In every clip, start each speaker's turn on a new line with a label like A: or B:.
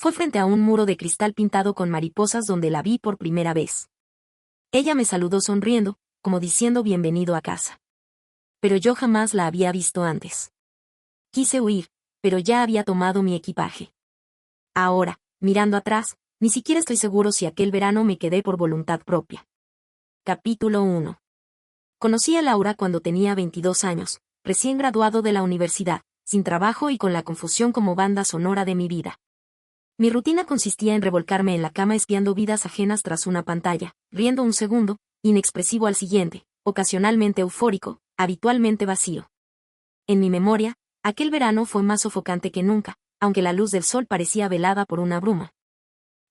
A: Fue frente a un muro de cristal pintado con mariposas donde la vi por primera vez. Ella me saludó sonriendo, como diciendo bienvenido a casa. Pero yo jamás la había visto antes. Quise huir, pero ya había tomado mi equipaje. Ahora, mirando atrás, ni siquiera estoy seguro si aquel verano me quedé por voluntad propia. Capítulo 1. Conocí a Laura cuando tenía 22 años, recién graduado de la universidad, sin trabajo y con la confusión como banda sonora de mi vida. Mi rutina consistía en revolcarme en la cama espiando vidas ajenas tras una pantalla, riendo un segundo, inexpresivo al siguiente, ocasionalmente eufórico, habitualmente vacío. En mi memoria, aquel verano fue más sofocante que nunca, aunque la luz del sol parecía velada por una bruma.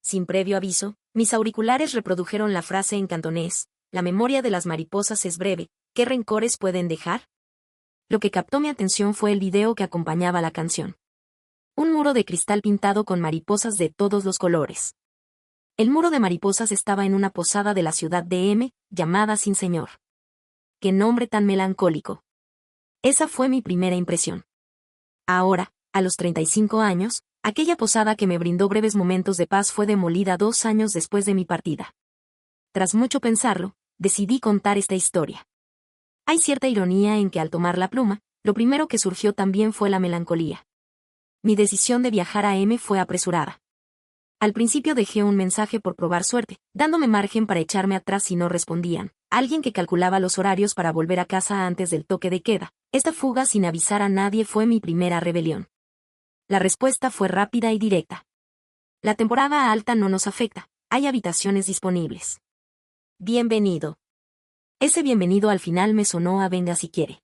A: Sin previo aviso, mis auriculares reprodujeron la frase en cantonés: la memoria de las mariposas es breve, ¿qué rencores pueden dejar? Lo que captó mi atención fue el video que acompañaba la canción. Un muro de cristal pintado con mariposas de todos los colores. El muro de mariposas estaba en una posada de la ciudad de M, llamada Sin Señor. ¡Qué nombre tan melancólico! Esa fue mi primera impresión. Ahora, a los 35 años, aquella posada que me brindó breves momentos de paz fue demolida 2 años después de mi partida. Tras mucho pensarlo, decidí contar esta historia. Hay cierta ironía en que al tomar la pluma, lo primero que surgió también fue la melancolía. Mi decisión de viajar a M fue apresurada. Al principio dejé un mensaje por probar suerte, dándome margen para echarme atrás si no respondían. Alguien que calculaba los horarios para volver a casa antes del toque de queda. Esta fuga sin avisar a nadie fue mi primera rebelión. La respuesta fue rápida y directa. La temporada alta no nos afecta, hay habitaciones disponibles. Bienvenido. Ese bienvenido al final me sonó a venga si quiere.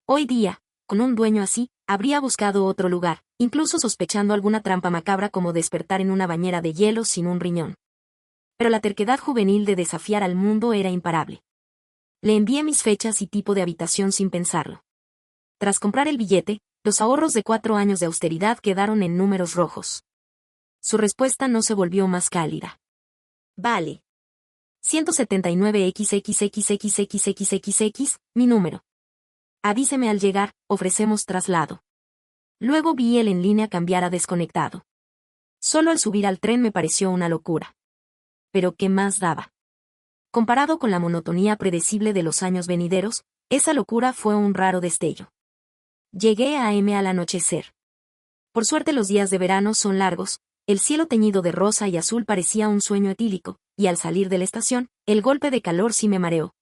A: Hoy día, con un dueño así, habría buscado otro lugar, incluso sospechando alguna trampa macabra como despertar en una bañera de hielo sin un riñón. Pero la terquedad juvenil de desafiar al mundo era imparable. Le envié mis fechas y tipo de habitación sin pensarlo. Tras comprar el billete, los ahorros de 4 años de austeridad quedaron en números rojos. Su respuesta no se volvió más cálida. Vale. 179XXXXXXXX, mi número. Avíseme al llegar, ofrecemos traslado. Luego vi el en línea cambiar a desconectado. Solo al subir al tren me pareció una locura. Pero ¿qué más daba? Comparado con la monotonía predecible de los años venideros, esa locura fue un raro destello. Llegué a M al anochecer. Por suerte los días de verano son largos, el cielo teñido de rosa y azul parecía un sueño etílico, y al salir de la estación, el golpe de calor sí me mareó.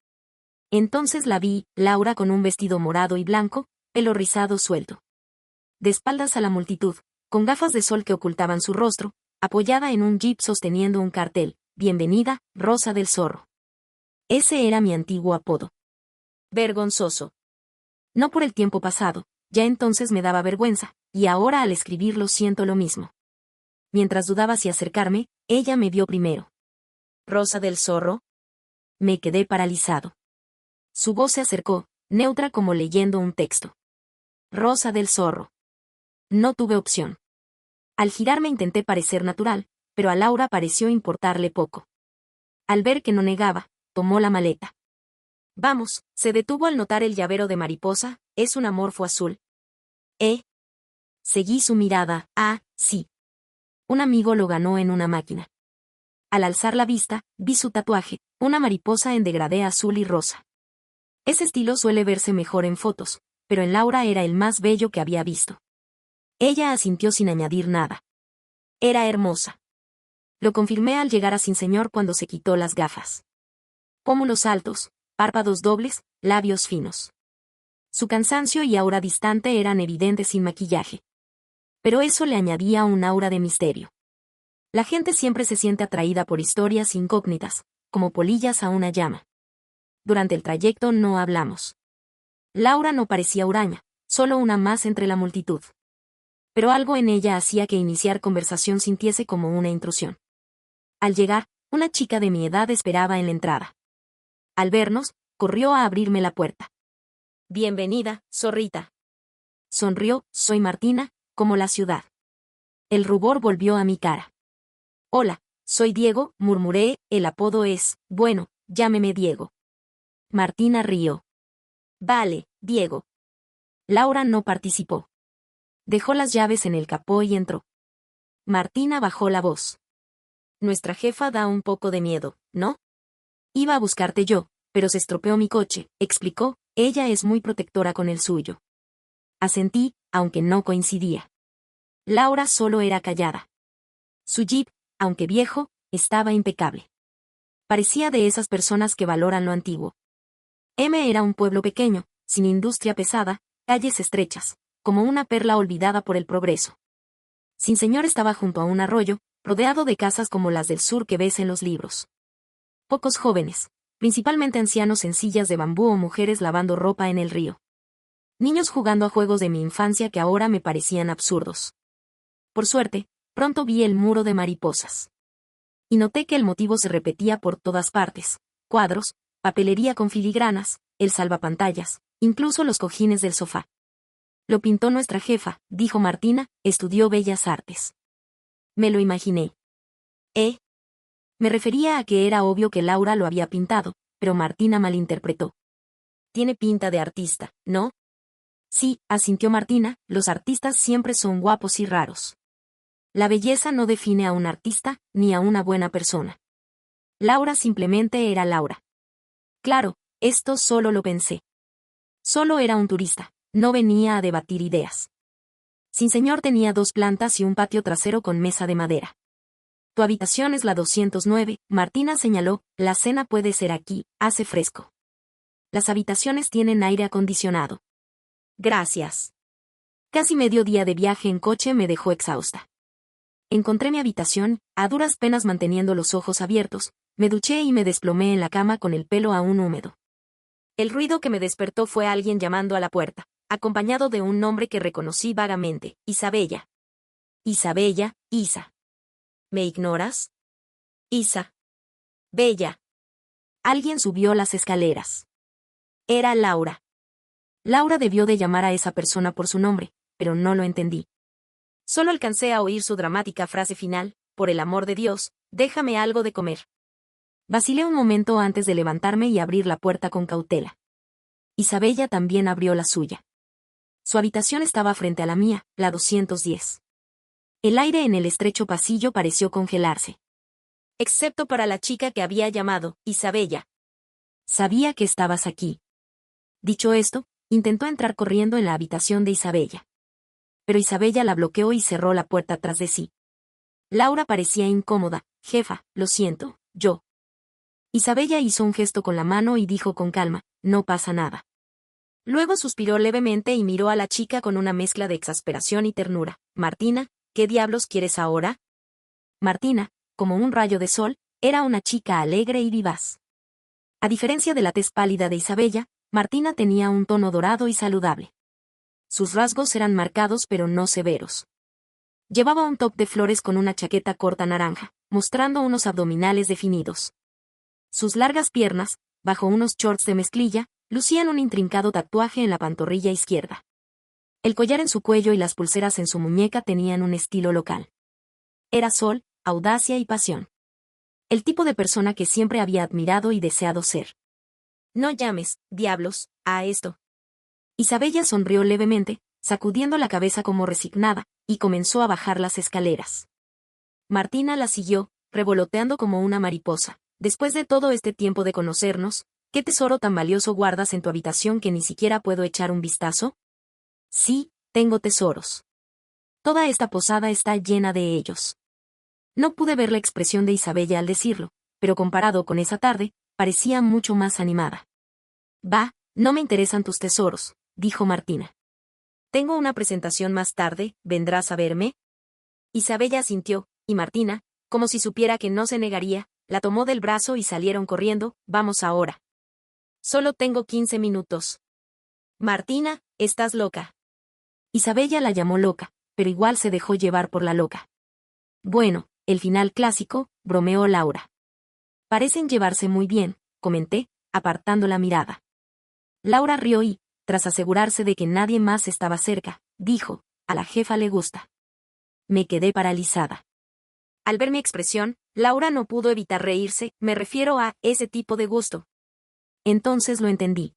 A: Entonces la vi, Laura con un vestido morado y blanco, pelo rizado suelto. De espaldas a la multitud, con gafas de sol que ocultaban su rostro, apoyada en un jeep sosteniendo un cartel: Bienvenida, Rosa del Zorro. Ese era mi antiguo apodo. Vergonzoso. No por el tiempo pasado, ya entonces me daba vergüenza, y ahora al escribirlo siento lo mismo. Mientras dudaba si acercarme, ella me vio primero. ¿Rosa del Zorro? Me quedé paralizado. Su voz se acercó, neutra como leyendo un texto. Rosa del Zorro. No tuve opción. Al girarme intenté parecer natural, pero a Laura pareció importarle poco. Al ver que no negaba, tomó la maleta. Vamos, se detuvo al notar el llavero de mariposa, es un amorfo azul. Seguí su mirada, sí. Un amigo lo ganó en una máquina. Al alzar la vista, vi su tatuaje, una mariposa en degradé azul y rosa. Ese estilo suele verse mejor en fotos, pero en Laura era el más bello que había visto. Ella asintió sin añadir nada. Era hermosa. Lo confirmé al llegar a Sin Señor cuando se quitó las gafas. Pómulos altos, párpados dobles, labios finos. Su cansancio y aura distante eran evidentes sin maquillaje. Pero eso le añadía un aura de misterio. La gente siempre se siente atraída por historias incógnitas, como polillas a una llama. Durante el trayecto no hablamos. Laura no parecía huraña, solo una más entre la multitud. Pero algo en ella hacía que iniciar conversación sintiese como una intrusión. Al llegar, una chica de mi edad esperaba en la entrada. Al vernos, corrió a abrirme la puerta. Bienvenida, zorrita. Sonrió, soy Martina, como la ciudad. El rubor volvió a mi cara. Hola, soy Diego, murmuré, el apodo es, bueno, llámeme Diego. Martina rió. Vale, Diego. Laura no participó. Dejó las llaves en el capó y entró. Martina bajó la voz. Nuestra jefa da un poco de miedo, ¿no? Iba a buscarte yo, pero se estropeó mi coche, explicó, ella es muy protectora con el suyo. Asentí, aunque no coincidía. Laura solo era callada. Su jeep, aunque viejo, estaba impecable. Parecía de esas personas que valoran lo antiguo. M era un pueblo pequeño, sin industria pesada, calles estrechas, como una perla olvidada por el progreso. Sin Señor estaba junto a un arroyo, rodeado de casas como las del sur que ves en los libros. Pocos jóvenes, principalmente ancianos en sillas de bambú o mujeres lavando ropa en el río. Niños jugando a juegos de mi infancia que ahora me parecían absurdos. Por suerte, pronto vi el muro de mariposas. Y noté que el motivo se repetía por todas partes: cuadros, papelería con filigranas, el salvapantallas, incluso los cojines del sofá. Lo pintó nuestra jefa, dijo Martina, estudió Bellas Artes. Me lo imaginé. Me refería a que era obvio que Laura lo había pintado, pero Martina malinterpretó. Tiene pinta de artista, ¿no? Sí, asintió Martina, los artistas siempre son guapos y raros. La belleza no define a un artista, ni a una buena persona. Laura simplemente era Laura. Claro, esto solo lo pensé. Solo era un turista, no venía a debatir ideas. Sin Señor tenía 2 plantas y un patio trasero con mesa de madera. Tu habitación es la 209, Martina señaló, la cena puede ser aquí, hace fresco. Las habitaciones tienen aire acondicionado. Gracias. Casi medio día de viaje en coche me dejó exhausta. Encontré mi habitación, a duras penas manteniendo los ojos abiertos, me duché y me desplomé en la cama con el pelo aún húmedo. El ruido que me despertó fue alguien llamando a la puerta, acompañado de un nombre que reconocí vagamente, Isabella. Isabella, Isa. ¿Me ignoras? Isa. Bella. Alguien subió las escaleras. Era Laura. Laura debió de llamar a esa persona por su nombre, pero no lo entendí. Solo alcancé a oír su dramática frase final: por el amor de Dios, déjame algo de comer. Vacilé un momento antes de levantarme y abrir la puerta con cautela. Isabella también abrió la suya. Su habitación estaba frente a la mía, la 210. El aire en el estrecho pasillo pareció congelarse. Excepto para la chica que había llamado, Isabella. Sabía que estabas aquí. Dicho esto, intentó entrar corriendo en la habitación de Isabella. Pero Isabella la bloqueó y cerró la puerta tras de sí. Laura parecía incómoda. Jefa, lo siento, yo. Isabella hizo un gesto con la mano y dijo con calma, no pasa nada. Luego suspiró levemente y miró a la chica con una mezcla de exasperación y ternura. Martina, ¿qué diablos quieres ahora? Martina, como un rayo de sol, era una chica alegre y vivaz. A diferencia de la tez pálida de Isabella, Martina tenía un tono dorado y saludable. Sus rasgos eran marcados pero no severos. Llevaba un top de flores con una chaqueta corta naranja, mostrando unos abdominales definidos. Sus largas piernas, bajo unos shorts de mezclilla, lucían un intrincado tatuaje en la pantorrilla izquierda. El collar en su cuello y las pulseras en su muñeca tenían un estilo local. Era sol, audacia y pasión. El tipo de persona que siempre había admirado y deseado ser. No llames, diablos, a esto. Isabella sonrió levemente, sacudiendo la cabeza como resignada, y comenzó a bajar las escaleras. Martina la siguió, revoloteando como una mariposa. Después de todo este tiempo de conocernos, ¿qué tesoro tan valioso guardas en tu habitación que ni siquiera puedo echar un vistazo? Sí, tengo tesoros. Toda esta posada está llena de ellos. No pude ver la expresión de Isabella al decirlo, pero comparado con esa tarde, parecía mucho más animada. Va, no me interesan tus tesoros, dijo Martina. Tengo una presentación más tarde, ¿vendrás a verme? Isabella asintió, y Martina, como si supiera que no se negaría, la tomó del brazo y salieron corriendo. Vamos ahora. Solo tengo 15 minutos. Martina, estás loca. Isabella la llamó loca, pero igual se dejó llevar por la loca. Bueno, el final clásico, bromeó Laura. Parecen llevarse muy bien, comenté, apartando la mirada. Laura rió y, tras asegurarse de que nadie más estaba cerca, dijo, a la jefa le gusta. Me quedé paralizada. Al ver mi expresión, Laura no pudo evitar reírse, me refiero a ese tipo de gusto. Entonces lo entendí.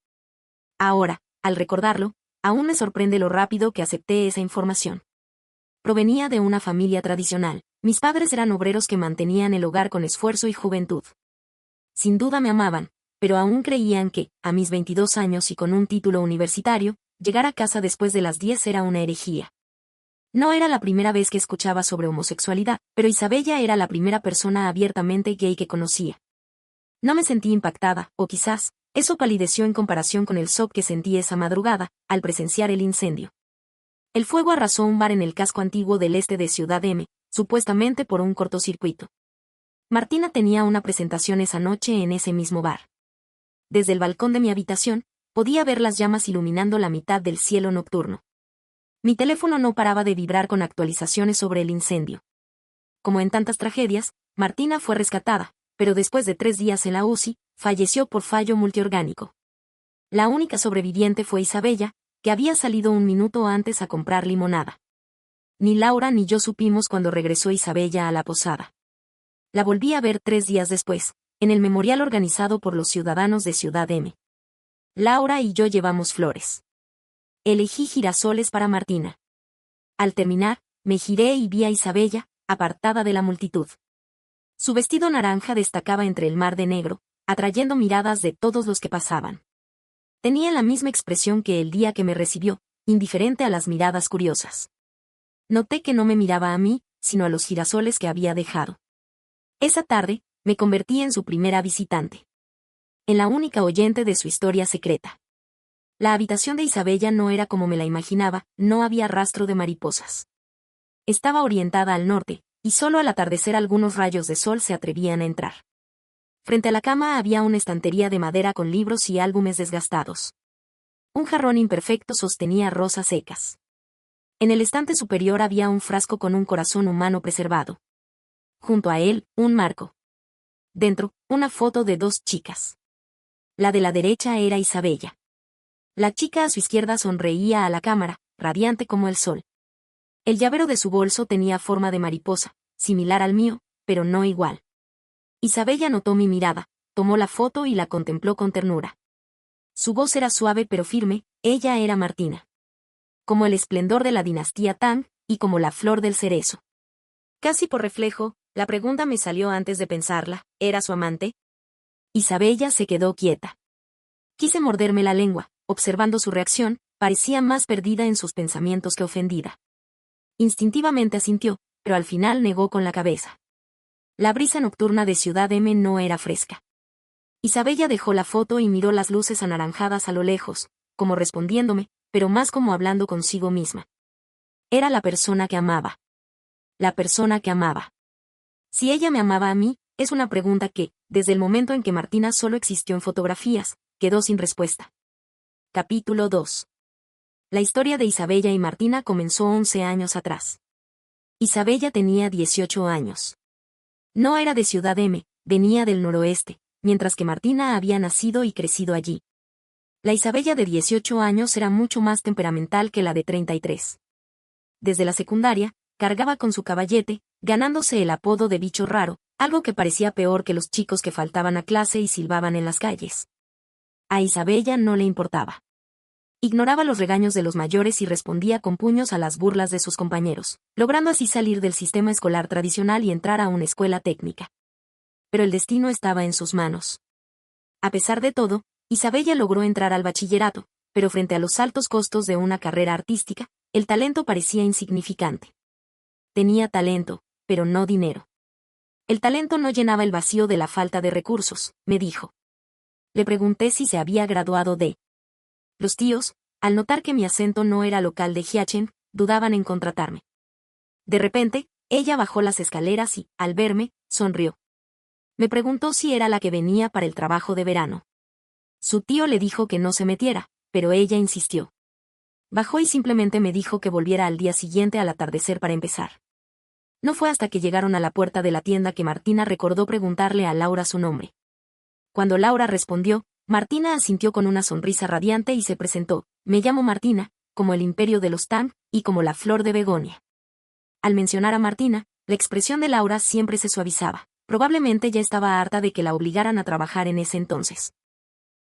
A: Ahora, al recordarlo, aún me sorprende lo rápido que acepté esa información. provenía de una familia tradicional. Mis padres eran obreros que mantenían el hogar con esfuerzo y juventud. Sin duda me amaban, pero aún creían que, a mis 22 años y con un título universitario, llegar a casa después de las 10 era una herejía. No era la primera vez que escuchaba sobre homosexualidad, pero Isabella era la primera persona abiertamente gay que conocía. No me sentí impactada, o quizás, eso palideció en comparación con el shock que sentí esa madrugada, al presenciar el incendio. El fuego arrasó un bar en el casco antiguo del este de Ciudad M, supuestamente por un cortocircuito. Martina tenía una presentación esa noche en ese mismo bar. Desde el balcón de mi habitación, podía ver las llamas iluminando la mitad del cielo nocturno. Mi teléfono no paraba de vibrar con actualizaciones sobre el incendio. Como en tantas tragedias, Martina fue rescatada, pero después de 3 días en la UCI, falleció por fallo multiorgánico. La única sobreviviente fue Isabella, que había salido un minuto antes a comprar limonada. Ni Laura ni yo supimos cuando regresó Isabella a la posada. La volví a ver 3 días después, en el memorial organizado por los ciudadanos de Ciudad M. Laura y yo llevamos flores. Elegí girasoles para Martina. Al terminar, me giré y vi a Isabella, apartada de la multitud. Su vestido naranja destacaba entre el mar de negro, atrayendo miradas de todos los que pasaban. Tenía la misma expresión que el día que me recibió, indiferente a las miradas curiosas. Noté que no me miraba a mí, sino a los girasoles que había dejado. Esa tarde, me convertí en su primera visitante. En la única oyente de su historia secreta. La habitación de Isabella no era como me la imaginaba, no había rastro de mariposas. Estaba orientada al norte, y solo al atardecer algunos rayos de sol se atrevían a entrar. Frente a la cama había una estantería de madera con libros y álbumes desgastados. Un jarrón imperfecto sostenía rosas secas. En el estante superior había un frasco con un corazón humano preservado. Junto a él, un marco. Dentro, una foto de 2 chicas. La de la derecha era Isabella. La chica a su izquierda sonreía a la cámara, radiante como el sol. El llavero de su bolso tenía forma de mariposa, similar al mío, pero no igual. Isabella notó mi mirada, tomó la foto y la contempló con ternura. Su voz era suave pero firme, ella era Martina. Como el esplendor de la dinastía Tang, y como la flor del cerezo. Casi por reflejo, la pregunta me salió antes de pensarla, ¿era su amante? Isabella se quedó quieta. Quise morderme la lengua, observando su reacción, parecía más perdida en sus pensamientos que ofendida. Instintivamente asintió, pero al final negó con la cabeza. La brisa nocturna de Ciudad M no era fresca. Isabella dejó la foto y miró las luces anaranjadas a lo lejos, como respondiéndome, pero más como hablando consigo misma. Era la persona que amaba. La persona que amaba. Si ella me amaba a mí, es una pregunta que, desde el momento en que Martina solo existió en fotografías, quedó sin respuesta. Capítulo 2. La historia de Isabella y Martina comenzó 11 años atrás. Isabella tenía 18 años. No era de Ciudad M, venía del noroeste, mientras que Martina había nacido y crecido allí. La Isabella de 18 años era mucho más temperamental que la de 33. Desde la secundaria, cargaba con su caballete, ganándose el apodo de bicho raro, algo que parecía peor que los chicos que faltaban a clase y silbaban en las calles. A Isabella no le importaba. Ignoraba los regaños de los mayores y respondía con puños a las burlas de sus compañeros, logrando así salir del sistema escolar tradicional y entrar a una escuela técnica. Pero el destino estaba en sus manos. A pesar de todo, Isabella logró entrar al bachillerato, pero frente a los altos costos de una carrera artística, el talento parecía insignificante. Tenía talento, pero no dinero. El talento no llenaba el vacío de la falta de recursos, me dijo. Le pregunté si se había graduado de. Los tíos, al notar que mi acento no era local de Jiachen, dudaban en contratarme. De repente, ella bajó las escaleras y, al verme, sonrió. Me preguntó si era la que venía para el trabajo de verano. Su tío le dijo que no se metiera, pero ella insistió. Bajó y simplemente me dijo que volviera al día siguiente al atardecer para empezar. No fue hasta que llegaron a la puerta de la tienda que Martina recordó preguntarle a Laura su nombre. Cuando Laura respondió, Martina asintió con una sonrisa radiante y se presentó. Me llamo Martina, como el imperio de los Tang, y como la flor de Begonia. Al mencionar a Martina, la expresión de Laura siempre se suavizaba. Probablemente ya estaba harta de que la obligaran a trabajar en ese entonces.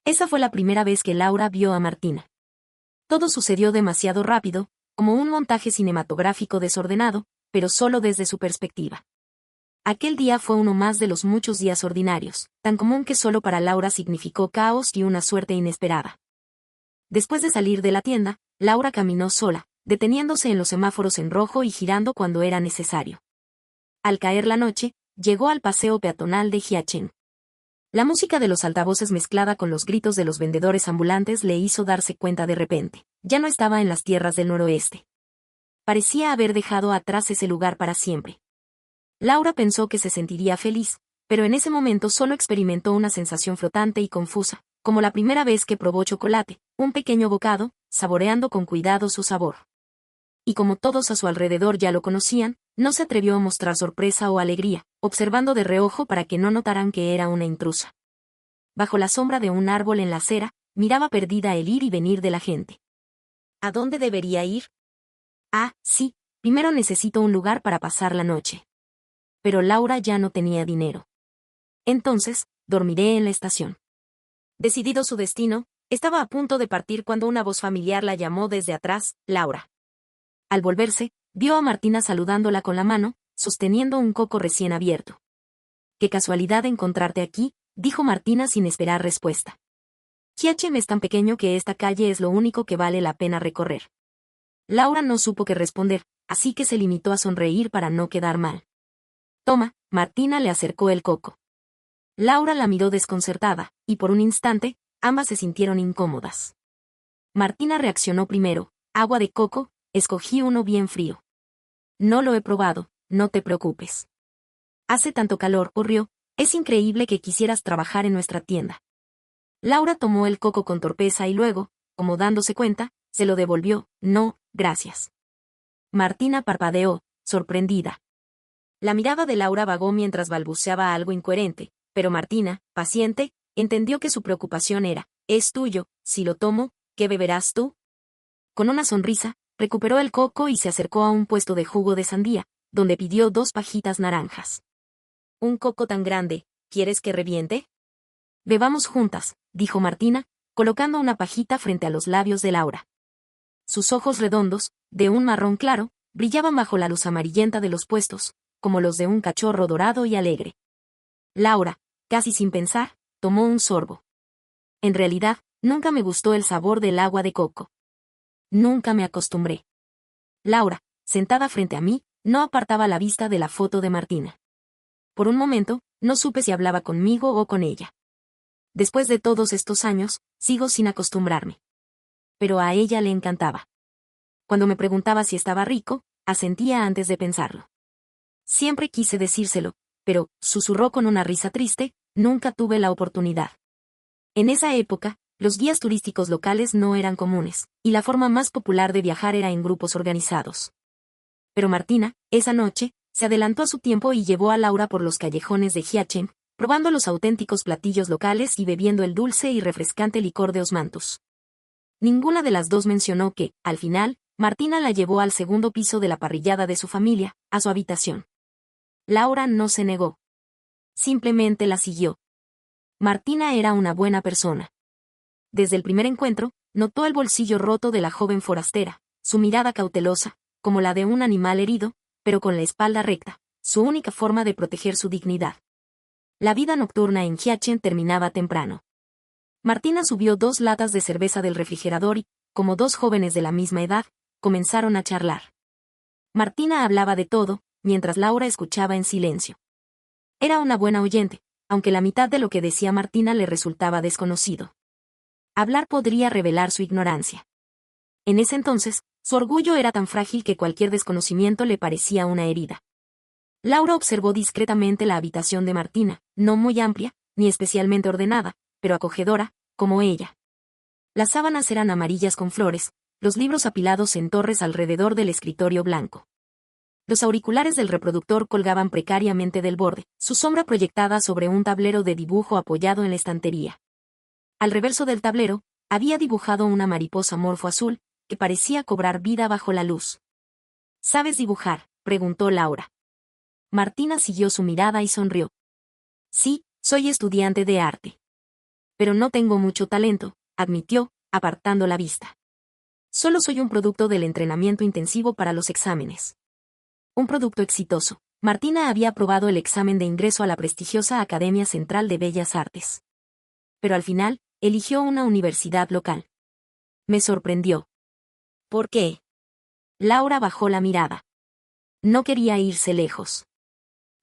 A: Esa fue la primera vez que Laura vio a Martina. Todo sucedió demasiado rápido, como un montaje cinematográfico desordenado, pero solo desde su perspectiva. Aquel día fue uno más de los muchos días ordinarios, tan común que solo para Laura significó caos y una suerte inesperada. Después de salir de la tienda, Laura caminó sola, deteniéndose en los semáforos en rojo y girando cuando era necesario. Al caer la noche, llegó al paseo peatonal de Hyachen. La música de los altavoces mezclada con los gritos de los vendedores ambulantes le hizo darse cuenta de repente. Ya no estaba en las tierras del noroeste. Parecía haber dejado atrás ese lugar para siempre. Laura pensó que se sentiría feliz, pero en ese momento solo experimentó una sensación flotante y confusa, como la primera vez que probó chocolate, un pequeño bocado, saboreando con cuidado su sabor. Y como todos a su alrededor ya lo conocían, no se atrevió a mostrar sorpresa o alegría, observando de reojo para que no notaran que era una intrusa. Bajo la sombra de un árbol en la acera, miraba perdida el ir y venir de la gente. ¿A dónde debería ir? Ah, sí, primero necesito un lugar para pasar la noche. Pero Laura ya no tenía dinero. Entonces, dormiré en la estación. Decidido su destino, estaba a punto de partir cuando una voz familiar la llamó desde atrás, Laura. Al volverse, vio a Martina saludándola con la mano, sosteniendo un coco recién abierto. «Qué casualidad encontrarte aquí», dijo Martina sin esperar respuesta. «Hyachen es tan pequeño que esta calle es lo único que vale la pena recorrer». Laura no supo qué responder, así que se limitó a sonreír para no quedar mal. «Toma», Martina le acercó el coco. Laura la miró desconcertada, y por un instante, ambas se sintieron incómodas. Martina reaccionó primero. «Agua de coco, escogí uno bien frío». «No lo he probado, no te preocupes». «Hace tanto calor», rió, «es increíble que quisieras trabajar en nuestra tienda». Laura tomó el coco con torpeza y luego, como dándose cuenta, se lo devolvió. «No, gracias». Martina parpadeó, sorprendida. La mirada de Laura vagó mientras balbuceaba algo incoherente, pero Martina, paciente, entendió que su preocupación era: «Es tuyo, si lo tomo, ¿qué beberás tú?». Con una sonrisa, recuperó el coco y se acercó a un puesto de jugo de sandía, donde pidió 2 pajitas naranjas. «Un coco tan grande, ¿quieres que reviente?». «Bebamos juntas», dijo Martina, colocando una pajita frente a los labios de Laura. Sus ojos redondos, de un marrón claro, brillaban bajo la luz amarillenta de los puestos, como los de un cachorro dorado y alegre. Laura, casi sin pensar, tomó un sorbo. «En realidad, nunca me gustó el sabor del agua de coco. Nunca me acostumbré». Laura, sentada frente a mí, no apartaba la vista de la foto de Martina. Por un momento, no supe si hablaba conmigo o con ella. Después de todos estos años, sigo sin acostumbrarme. Pero a ella le encantaba. Cuando me preguntaba si estaba rico, asentía antes de pensarlo. Siempre quise decírselo, pero, susurró con una risa triste, nunca tuve la oportunidad. En esa época, los guías turísticos locales no eran comunes, y la forma más popular de viajar era en grupos organizados. Pero Martina, esa noche, se adelantó a su tiempo y llevó a Laura por los callejones de Hyachen, probando los auténticos platillos locales y bebiendo el dulce y refrescante licor de Osmanthus. Ninguna de las dos mencionó que, al final, Martina la llevó al segundo piso de la parrillada de su familia, a su habitación. Laura no se negó. Simplemente la siguió. Martina era una buena persona. Desde el primer encuentro, notó el bolsillo roto de la joven forastera, su mirada cautelosa, como la de un animal herido, pero con la espalda recta, su única forma de proteger su dignidad. La vida nocturna en Hyachen terminaba temprano. Martina subió 2 latas de cerveza del refrigerador y, como 2 jóvenes de la misma edad, comenzaron a charlar. Martina hablaba de todo, mientras Laura escuchaba en silencio. Era una buena oyente, aunque la mitad de lo que decía Martina le resultaba desconocido. Hablar podría revelar su ignorancia. En ese entonces, su orgullo era tan frágil que cualquier desconocimiento le parecía una herida. Laura observó discretamente la habitación de Martina, no muy amplia, ni especialmente ordenada, pero acogedora, como ella. Las sábanas eran amarillas con flores, los libros apilados en torres alrededor del escritorio blanco. Los auriculares del reproductor colgaban precariamente del borde, su sombra proyectada sobre un tablero de dibujo apoyado en la estantería. Al reverso del tablero, había dibujado una mariposa morfo azul, que parecía cobrar vida bajo la luz. «¿Sabes dibujar?», preguntó Laura. Martina siguió su mirada y sonrió. «Sí, soy estudiante de arte. Pero no tengo mucho talento», admitió, apartando la vista. Solo soy un producto del entrenamiento intensivo para los exámenes. Un producto exitoso. Martina había aprobado el examen de ingreso a la prestigiosa Academia Central de Bellas Artes. Pero al final, eligió una universidad local. Me sorprendió. ¿Por qué? Laura bajó la mirada. No quería irse lejos.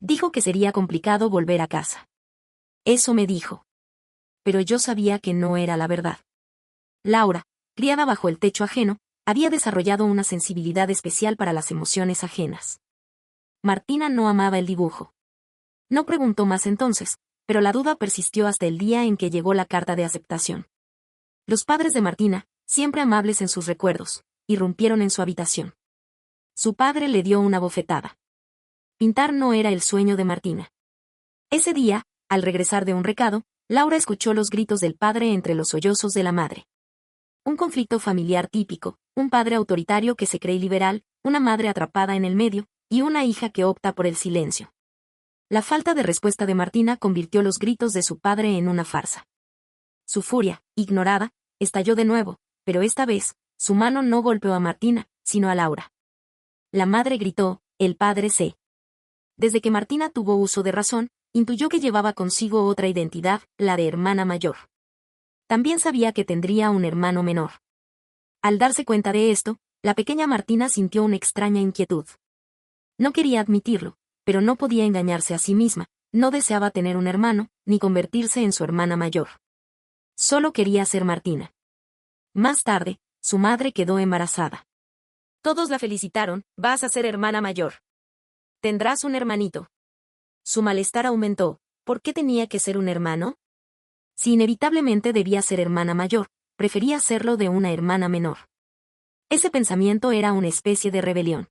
A: Dijo que sería complicado volver a casa. Eso me dijo. Pero yo sabía que no era la verdad. Laura, criada bajo el techo ajeno, había desarrollado una sensibilidad especial para las emociones ajenas. Martina no amaba el dibujo. No preguntó más entonces, pero la duda persistió hasta el día en que llegó la carta de aceptación. Los padres de Martina, siempre amables en sus recuerdos, irrumpieron en su habitación. Su padre le dio una bofetada. Pintar no era el sueño de Martina. Ese día, al regresar de un recado, Laura escuchó los gritos del padre entre los sollozos de la madre. Un conflicto familiar típico, un padre autoritario que se cree liberal, una madre atrapada en el medio, y una hija que opta por el silencio. La falta de respuesta de Martina convirtió los gritos de su padre en una farsa. Su furia, ignorada, estalló de nuevo, pero esta vez, su mano no golpeó a Martina, sino a Laura. La madre gritó, el padre se. Desde que Martina tuvo uso de razón, intuyó que llevaba consigo otra identidad, la de hermana mayor. También sabía que tendría un hermano menor. Al darse cuenta de esto, la pequeña Martina sintió una extraña inquietud. No quería admitirlo, pero no podía engañarse a sí misma, no deseaba tener un hermano, ni convertirse en su hermana mayor. Solo quería ser Martina. Más tarde, su madre quedó embarazada. Todos la felicitaron, vas a ser hermana mayor. Tendrás un hermanito. Su malestar aumentó, ¿por qué tenía que ser un hermano? Si inevitablemente debía ser hermana mayor, prefería serlo de una hermana menor. Ese pensamiento era una especie de rebelión.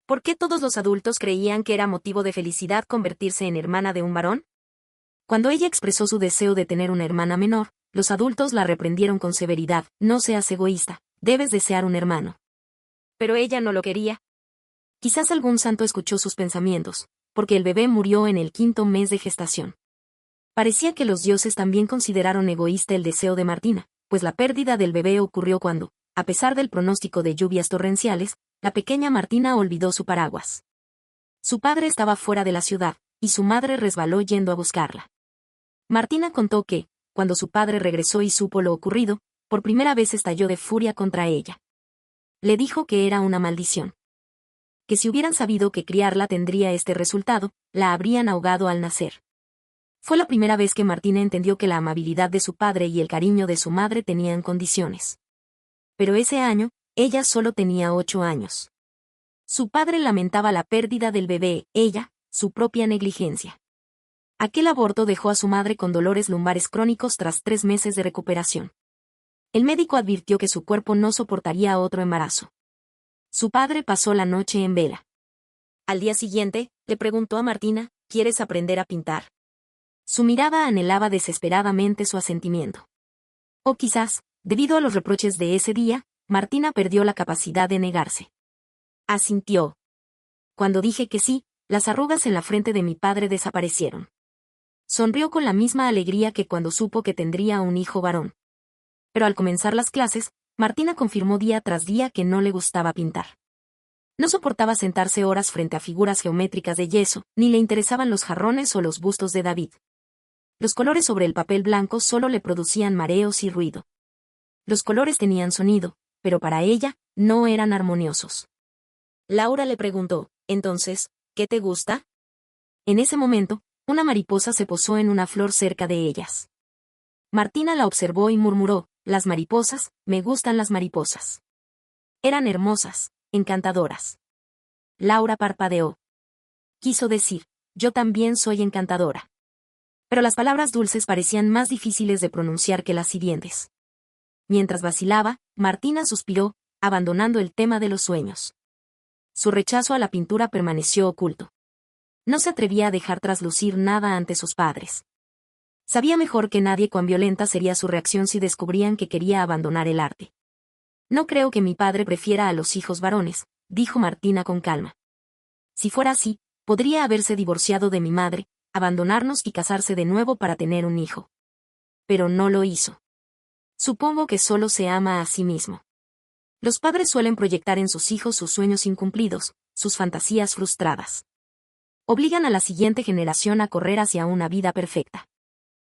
A: ¿Por qué todos los adultos creían que era motivo de felicidad convertirse en hermana de un varón? Cuando ella expresó su deseo de tener una hermana menor, los adultos la reprendieron con severidad, no seas egoísta, debes desear un hermano. Pero ella no lo quería. Quizás algún santo escuchó sus pensamientos, porque el bebé murió en el 5º mes de gestación. Parecía que los dioses también consideraron egoísta el deseo de Martina, pues la pérdida del bebé ocurrió cuando, a pesar del pronóstico de lluvias torrenciales, la pequeña Martina olvidó su paraguas. Su padre estaba fuera de la ciudad, y su madre resbaló yendo a buscarla. Martina contó que, cuando su padre regresó y supo lo ocurrido, por primera vez estalló de furia contra ella. Le dijo que era una maldición. Que si hubieran sabido que criarla tendría este resultado, la habrían ahogado al nacer. Fue la primera vez que Martina entendió que la amabilidad de su padre y el cariño de su madre tenían condiciones. Pero ese año, ella solo tenía 8 años. Su padre lamentaba la pérdida del bebé, ella, su propia negligencia. Aquel aborto dejó a su madre con dolores lumbares crónicos tras 3 meses de recuperación. El médico advirtió que su cuerpo no soportaría otro embarazo. Su padre pasó la noche en vela. Al día siguiente, le preguntó a Martina, ¿quieres aprender a pintar? Su mirada anhelaba desesperadamente su asentimiento. O quizás, debido a los reproches de ese día, Martina perdió la capacidad de negarse. Asintió. Cuando dije que sí, las arrugas en la frente de mi padre desaparecieron. Sonrió con la misma alegría que cuando supo que tendría un hijo varón. Pero al comenzar las clases, Martina confirmó día tras día que no le gustaba pintar. No soportaba sentarse horas frente a figuras geométricas de yeso, ni le interesaban los jarrones o los bustos de David. Los colores sobre el papel blanco solo le producían mareos y ruido. Los colores tenían sonido, pero para ella, no eran armoniosos. Laura le preguntó, entonces, ¿qué te gusta? En ese momento, una mariposa se posó en una flor cerca de ellas. Martina la observó y murmuró, las mariposas, me gustan las mariposas. Eran hermosas, encantadoras. Laura parpadeó. Quiso decir, yo también soy encantadora. Pero las palabras dulces parecían más difíciles de pronunciar que las siguientes. Mientras vacilaba, Martina suspiró, abandonando el tema de los sueños. Su rechazo a la pintura permaneció oculto. No se atrevía a dejar traslucir nada ante sus padres. Sabía mejor que nadie cuán violenta sería su reacción si descubrían que quería abandonar el arte. No creo que mi padre prefiera a los hijos varones, dijo Martina con calma. Si fuera así, podría haberse divorciado de mi madre, abandonarnos y casarse de nuevo para tener un hijo. Pero no lo hizo. Supongo que solo se ama a sí mismo. Los padres suelen proyectar en sus hijos sus sueños incumplidos, sus fantasías frustradas. Obligan a la siguiente generación a correr hacia una vida perfecta.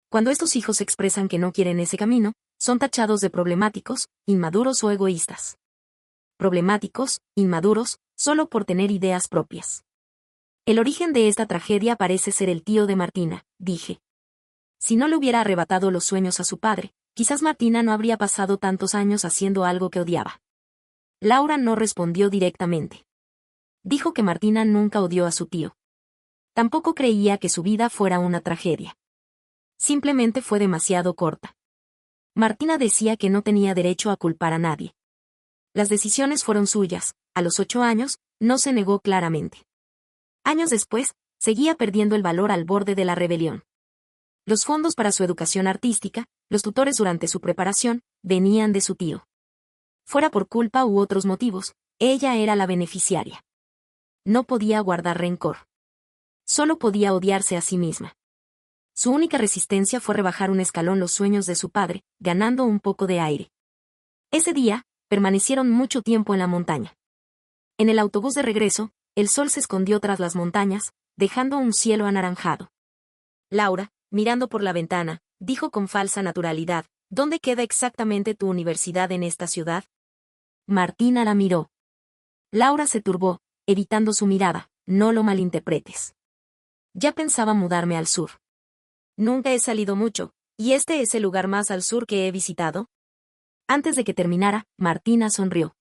A: Cuando estos hijos expresan que no quieren ese camino, son tachados de problemáticos, inmaduros o egoístas. Problemáticos, inmaduros, solo por tener ideas propias. El origen de esta tragedia parece ser el tío de Martina, dije. Si no le hubiera arrebatado los sueños a su padre, quizás Martina no habría pasado tantos años haciendo algo que odiaba. Laura no respondió directamente. Dijo que Martina nunca odió a su tío. Tampoco creía que su vida fuera una tragedia. Simplemente fue demasiado corta. Martina decía que no tenía derecho a culpar a nadie. Las decisiones fueron suyas. A los 8 años, no se negó claramente. Años después, seguía perdiendo el valor al borde de la rebelión. Los fondos para su educación artística, los tutores durante su preparación, venían de su tío. Fuera por culpa u otros motivos, ella era la beneficiaria. No podía guardar rencor. Solo podía odiarse a sí misma. Su única resistencia fue rebajar un escalón los sueños de su padre, ganando un poco de aire. Ese día, permanecieron mucho tiempo en la montaña. En el autobús de regreso, el sol se escondió tras las montañas, dejando un cielo anaranjado. Laura, mirando por la ventana, dijo con falsa naturalidad, ¿dónde queda exactamente tu universidad en esta ciudad? Martina la miró. Laura se turbó, evitando su mirada, no lo malinterpretes. Ya pensaba mudarme al sur. Nunca he salido mucho, ¿y este es el lugar más al sur que he visitado? Antes de que terminara, Martina sonrió.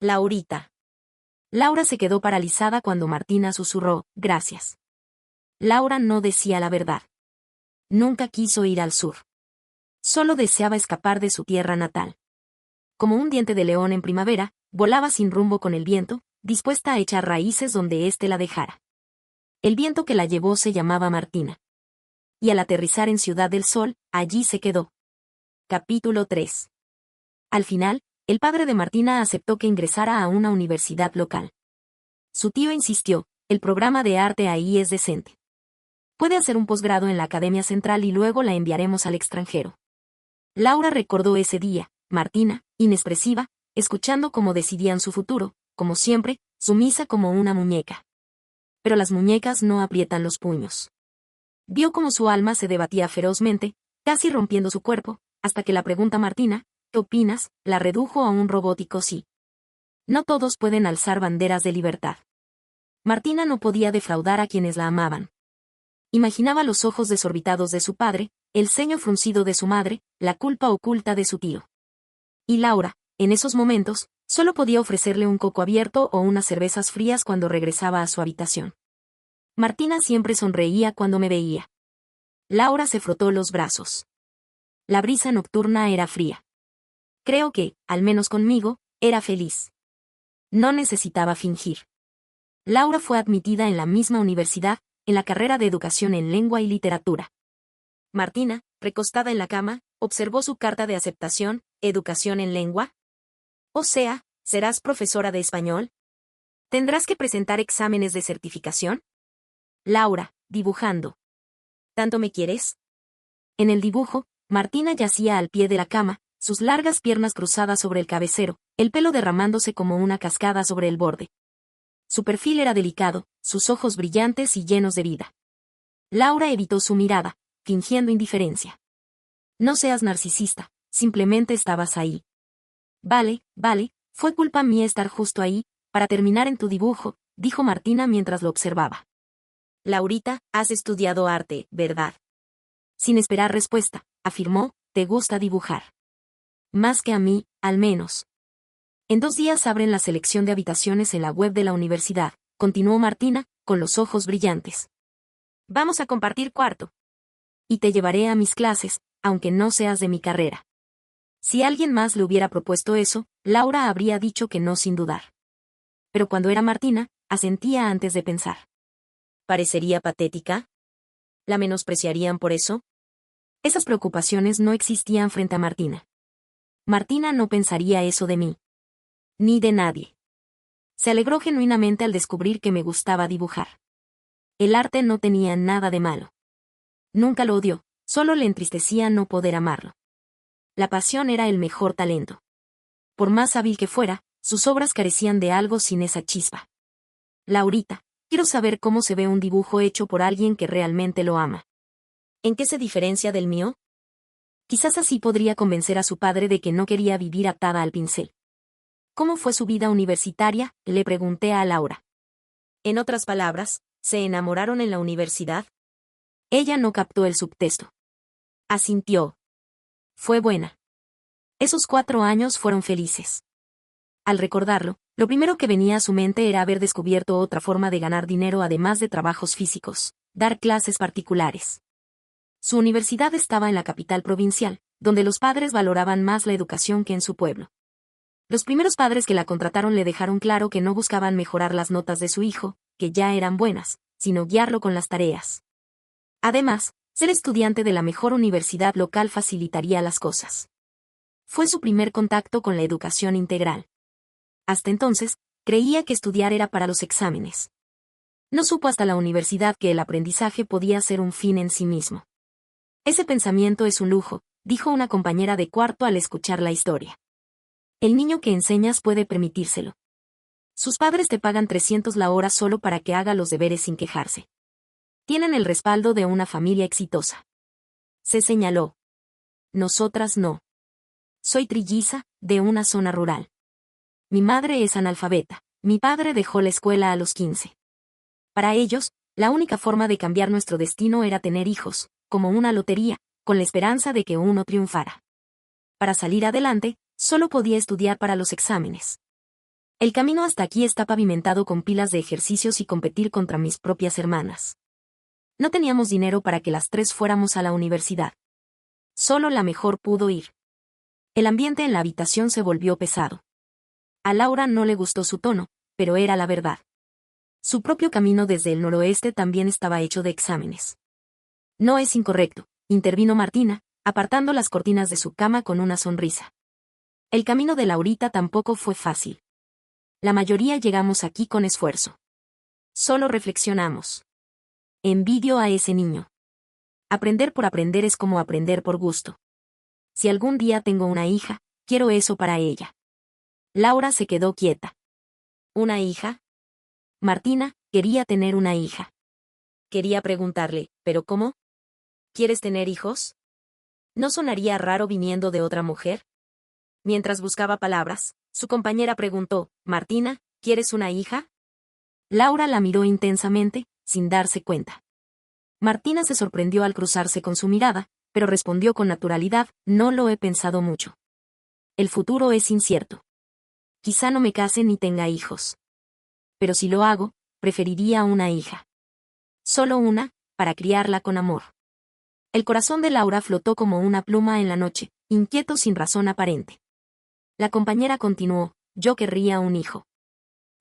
A: Laurita. Laura se quedó paralizada cuando Martina susurró, gracias. Laura no decía la verdad. Nunca quiso ir al sur. Solo deseaba escapar de su tierra natal. Como un diente de león en primavera, volaba sin rumbo con el viento, dispuesta a echar raíces donde éste la dejara. El viento que la llevó se llamaba Martina. Y al aterrizar en Ciudad del Sol, allí se quedó. Capítulo 3. Al final, el padre de Martina aceptó que ingresara a una universidad local. Su tío insistió, el programa de arte ahí es decente. Puede hacer un posgrado en la Academia Central y luego la enviaremos al extranjero. Laura recordó ese día, Martina, inexpresiva, escuchando cómo decidían su futuro, como siempre, sumisa como una muñeca. Pero las muñecas no aprietan los puños. Vio cómo su alma se debatía ferozmente, casi rompiendo su cuerpo, hasta que la pregunta Martina, ¿qué opinas?, la redujo a un robótico sí. No todos pueden alzar banderas de libertad. Martina no podía defraudar a quienes la amaban. Imaginaba los ojos desorbitados de su padre, el ceño fruncido de su madre, la culpa oculta de su tío. Y Laura, en esos momentos, solo podía ofrecerle un coco abierto o unas cervezas frías cuando regresaba a su habitación. Martina siempre sonreía cuando me veía. Laura se frotó los brazos. La brisa nocturna era fría. Creo que, al menos conmigo, era feliz. No necesitaba fingir. Laura fue admitida en la misma universidad, en la carrera de Educación en Lengua y Literatura. Martina, recostada en la cama, observó su carta de aceptación, Educación en Lengua. O sea, ¿serás profesora de español? ¿Tendrás que presentar exámenes de certificación? Laura, dibujando. ¿Tanto me quieres? En el dibujo, Martina yacía al pie de la cama, sus largas piernas cruzadas sobre el cabecero, el pelo derramándose como una cascada sobre el borde. Su perfil era delicado, sus ojos brillantes y llenos de vida. Laura evitó su mirada, fingiendo indiferencia. No seas narcisista, simplemente estabas ahí. Vale, fue culpa mía estar justo ahí, para terminar en tu dibujo, dijo Martina mientras lo observaba. Laurita, has estudiado arte, ¿verdad? Sin esperar respuesta, afirmó, te gusta dibujar. Más que a mí, al menos. En 2 días abren la selección de habitaciones en la web de la universidad, continuó Martina, con los ojos brillantes. Vamos a compartir cuarto. Y te llevaré a mis clases, aunque no seas de mi carrera. Si alguien más le hubiera propuesto eso, Laura habría dicho que no sin dudar. Pero cuando era Martina, asentía antes de pensar. ¿Parecería patética? ¿La menospreciarían por eso? Esas preocupaciones no existían frente a Martina. Martina no pensaría eso de mí. Ni de nadie. Se alegró genuinamente al descubrir que me gustaba dibujar. El arte no tenía nada de malo. Nunca lo odió, solo le entristecía no poder amarlo. La pasión era el mejor talento. por más hábil que fuera, sus obras carecían de algo sin esa chispa. Laurita, quiero saber cómo se ve un dibujo hecho por alguien que realmente lo ama. ¿En qué se diferencia del mío? Quizás así podría convencer a su padre de que no quería vivir atada al pincel. ¿Cómo fue su vida universitaria?, le pregunté a Laura. En otras palabras, ¿se enamoraron en la universidad? Ella no captó el subtexto. Asintió. Fue buena. Esos 4 años fueron felices. Al recordarlo, lo primero que venía a su mente era haber descubierto otra forma de ganar dinero además de trabajos físicos, dar clases particulares. Su universidad estaba en la capital provincial, donde los padres valoraban más la educación que en su pueblo. Los primeros padres que la contrataron le dejaron claro que no buscaban mejorar las notas de su hijo, que ya eran buenas, sino guiarlo con las tareas. Además, ser estudiante de la mejor universidad local facilitaría las cosas. Fue su primer contacto con la educación integral. Hasta entonces, creía que estudiar era para los exámenes. No supo hasta la universidad que el aprendizaje podía ser un fin en sí mismo. Ese pensamiento es un lujo, dijo una compañera de cuarto al escuchar la historia. El niño que enseñas puede permitírselo. Sus padres te pagan 300 la hora solo para que haga los deberes sin quejarse. Tienen el respaldo de una familia exitosa. Se señaló. Nosotras no. Soy trilliza, de una zona rural. Mi madre es analfabeta, mi padre dejó la escuela a los 15. Para ellos, la única forma de cambiar nuestro destino era tener hijos, como una lotería, con la esperanza de que uno triunfara. Para salir adelante, solo podía estudiar para los exámenes. El camino hasta aquí está pavimentado con pilas de ejercicios y competir contra mis propias hermanas. No teníamos dinero para que las 3 fuéramos a la universidad. Solo la mejor pudo ir. El ambiente en la habitación se volvió pesado. A Laura no le gustó su tono, pero era la verdad. Su propio camino desde el noroeste también estaba hecho de exámenes. No es incorrecto, intervino Martina, apartando las cortinas de su cama con una sonrisa. El camino de Laurita tampoco fue fácil. La mayoría llegamos aquí con esfuerzo. Solo reflexionamos. Envidio a ese niño. Aprender por aprender es como aprender por gusto. Si algún día tengo una hija, quiero eso para ella. Laura se quedó quieta. ¿Una hija? Martina quería tener una hija. Quería preguntarle, ¿pero cómo? ¿Quieres tener hijos? ¿No sonaría raro viniendo de otra mujer? Mientras buscaba palabras, su compañera preguntó, Martina, ¿quieres una hija? Laura la miró intensamente, sin darse cuenta. Martina se sorprendió al cruzarse con su mirada, pero respondió con naturalidad, no lo he pensado mucho. El futuro es incierto. Quizá no me case ni tenga hijos. Pero si lo hago, preferiría una hija. Solo una, para criarla con amor. El corazón de Laura flotó como una pluma en la noche, inquieto sin razón aparente. La compañera continuó, yo querría un hijo.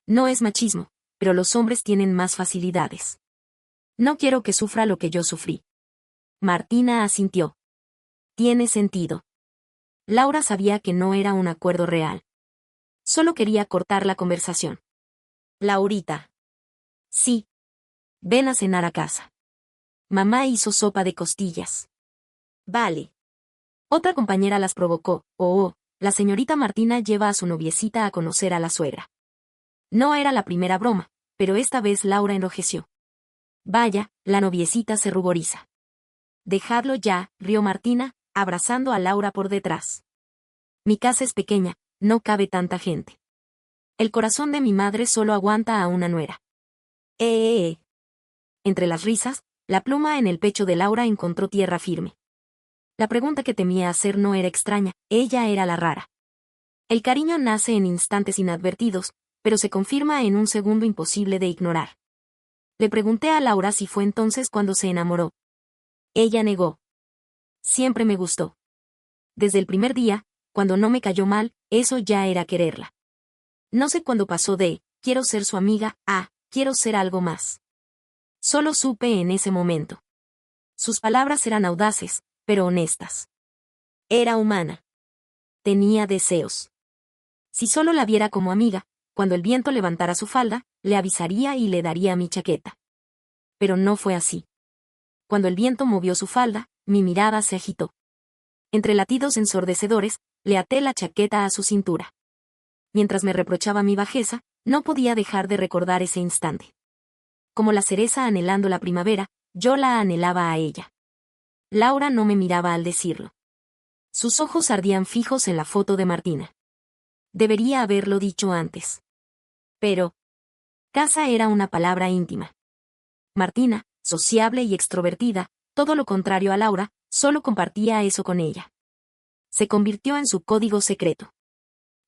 A: No es machismo, pero los hombres tienen más facilidades. No quiero que sufra lo que yo sufrí. Martina asintió. Tiene sentido. Laura sabía que no era un acuerdo real. Solo quería cortar la conversación. Laurita. Sí. Ven a cenar a casa. Mamá hizo sopa de costillas. Vale. Otra compañera las provocó, la señorita Martina lleva a su noviecita a conocer a la suegra. No era la primera broma, pero esta vez Laura enrojeció. Vaya, la noviecita se ruboriza. Dejadlo ya, rió Martina, abrazando a Laura por detrás. Mi casa es pequeña, no cabe tanta gente. El corazón de mi madre solo aguanta a una nuera. Entre las risas, la pluma en el pecho de Laura encontró tierra firme. La pregunta que temía hacer no era extraña, ella era la rara. El cariño nace en instantes inadvertidos, pero se confirma en un segundo imposible de ignorar. Le pregunté a Laura si fue entonces cuando se enamoró. Ella negó. Siempre me gustó. Desde el primer día, cuando no me cayó mal, eso ya era quererla. No sé cuándo pasó de, quiero ser su amiga, a, quiero ser algo más. Solo supe en ese momento. Sus palabras eran audaces, pero honestas. Era humana. Tenía deseos. Si solo la viera como amiga, cuando el viento levantara su falda, le avisaría y le daría mi chaqueta. Pero no fue así. Cuando el viento movió su falda, mi mirada se agitó. Entre latidos ensordecedores, le até la chaqueta a su cintura. mientras me reprochaba mi bajeza, no podía dejar de recordar ese instante. Como la cereza anhelando la primavera, yo la anhelaba a ella. Laura no me miraba al decirlo. Sus ojos ardían fijos en la foto de Martina. Debería haberlo dicho antes. Pero casa era una palabra íntima. Martina, sociable y extrovertida, todo lo contrario a Laura, solo compartía eso con ella. Se convirtió en su código secreto.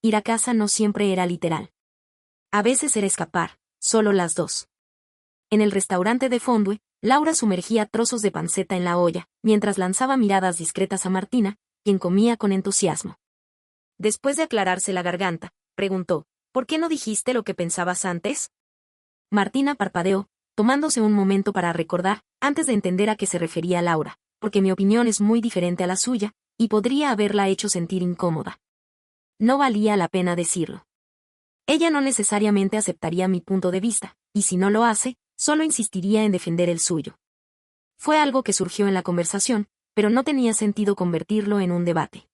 A: Ir a casa no siempre era literal. A veces era escapar, solo las dos. En el restaurante de Fondue, Laura sumergía trozos de panceta en la olla, mientras lanzaba miradas discretas a Martina, quien comía con entusiasmo. Después de aclararse la garganta, preguntó, ¿por qué no dijiste lo que pensabas antes? Martina parpadeó, tomándose un momento para recordar, antes de entender a qué se refería Laura, porque mi opinión es muy diferente a la suya, y podría haberla hecho sentir incómoda. No valía la pena decirlo. Ella no necesariamente aceptaría mi punto de vista, y si no lo hace, solo insistiría en defender el suyo. Fue algo que surgió en la conversación, pero no tenía sentido convertirlo en un debate.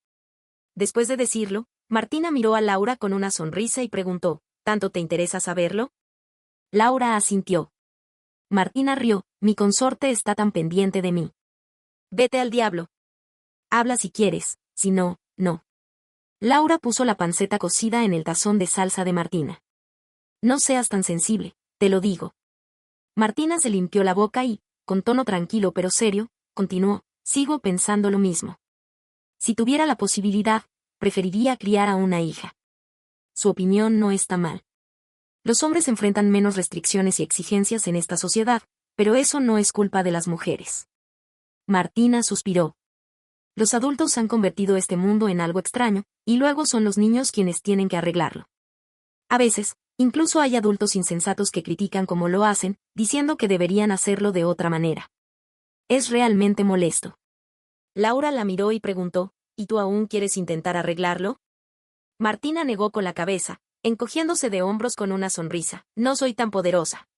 A: Después de decirlo, Martina miró a Laura con una sonrisa y preguntó, ¿tanto te interesa saberlo? Laura asintió. Martina rió, mi consorte está tan pendiente de mí. Vete al diablo. Habla si quieres, si no, no. Laura puso la panceta cocida en el tazón de salsa de Martina. No seas tan sensible, te lo digo. Martina se limpió la boca y, con tono tranquilo pero serio, continuó, sigo pensando lo mismo. Si tuviera la posibilidad, preferiría criar a una hija. Su opinión no está mal. Los hombres enfrentan menos restricciones y exigencias en esta sociedad, pero eso no es culpa de las mujeres. Martina suspiró. Los adultos han convertido este mundo en algo extraño, y luego son los niños quienes tienen que arreglarlo. A veces, incluso hay adultos insensatos que critican cómo lo hacen, diciendo que deberían hacerlo de otra manera. Es realmente molesto. Laura la miró y preguntó, ¿y tú aún quieres intentar arreglarlo? Martina negó con la cabeza, encogiéndose de hombros con una sonrisa. No soy tan poderosa.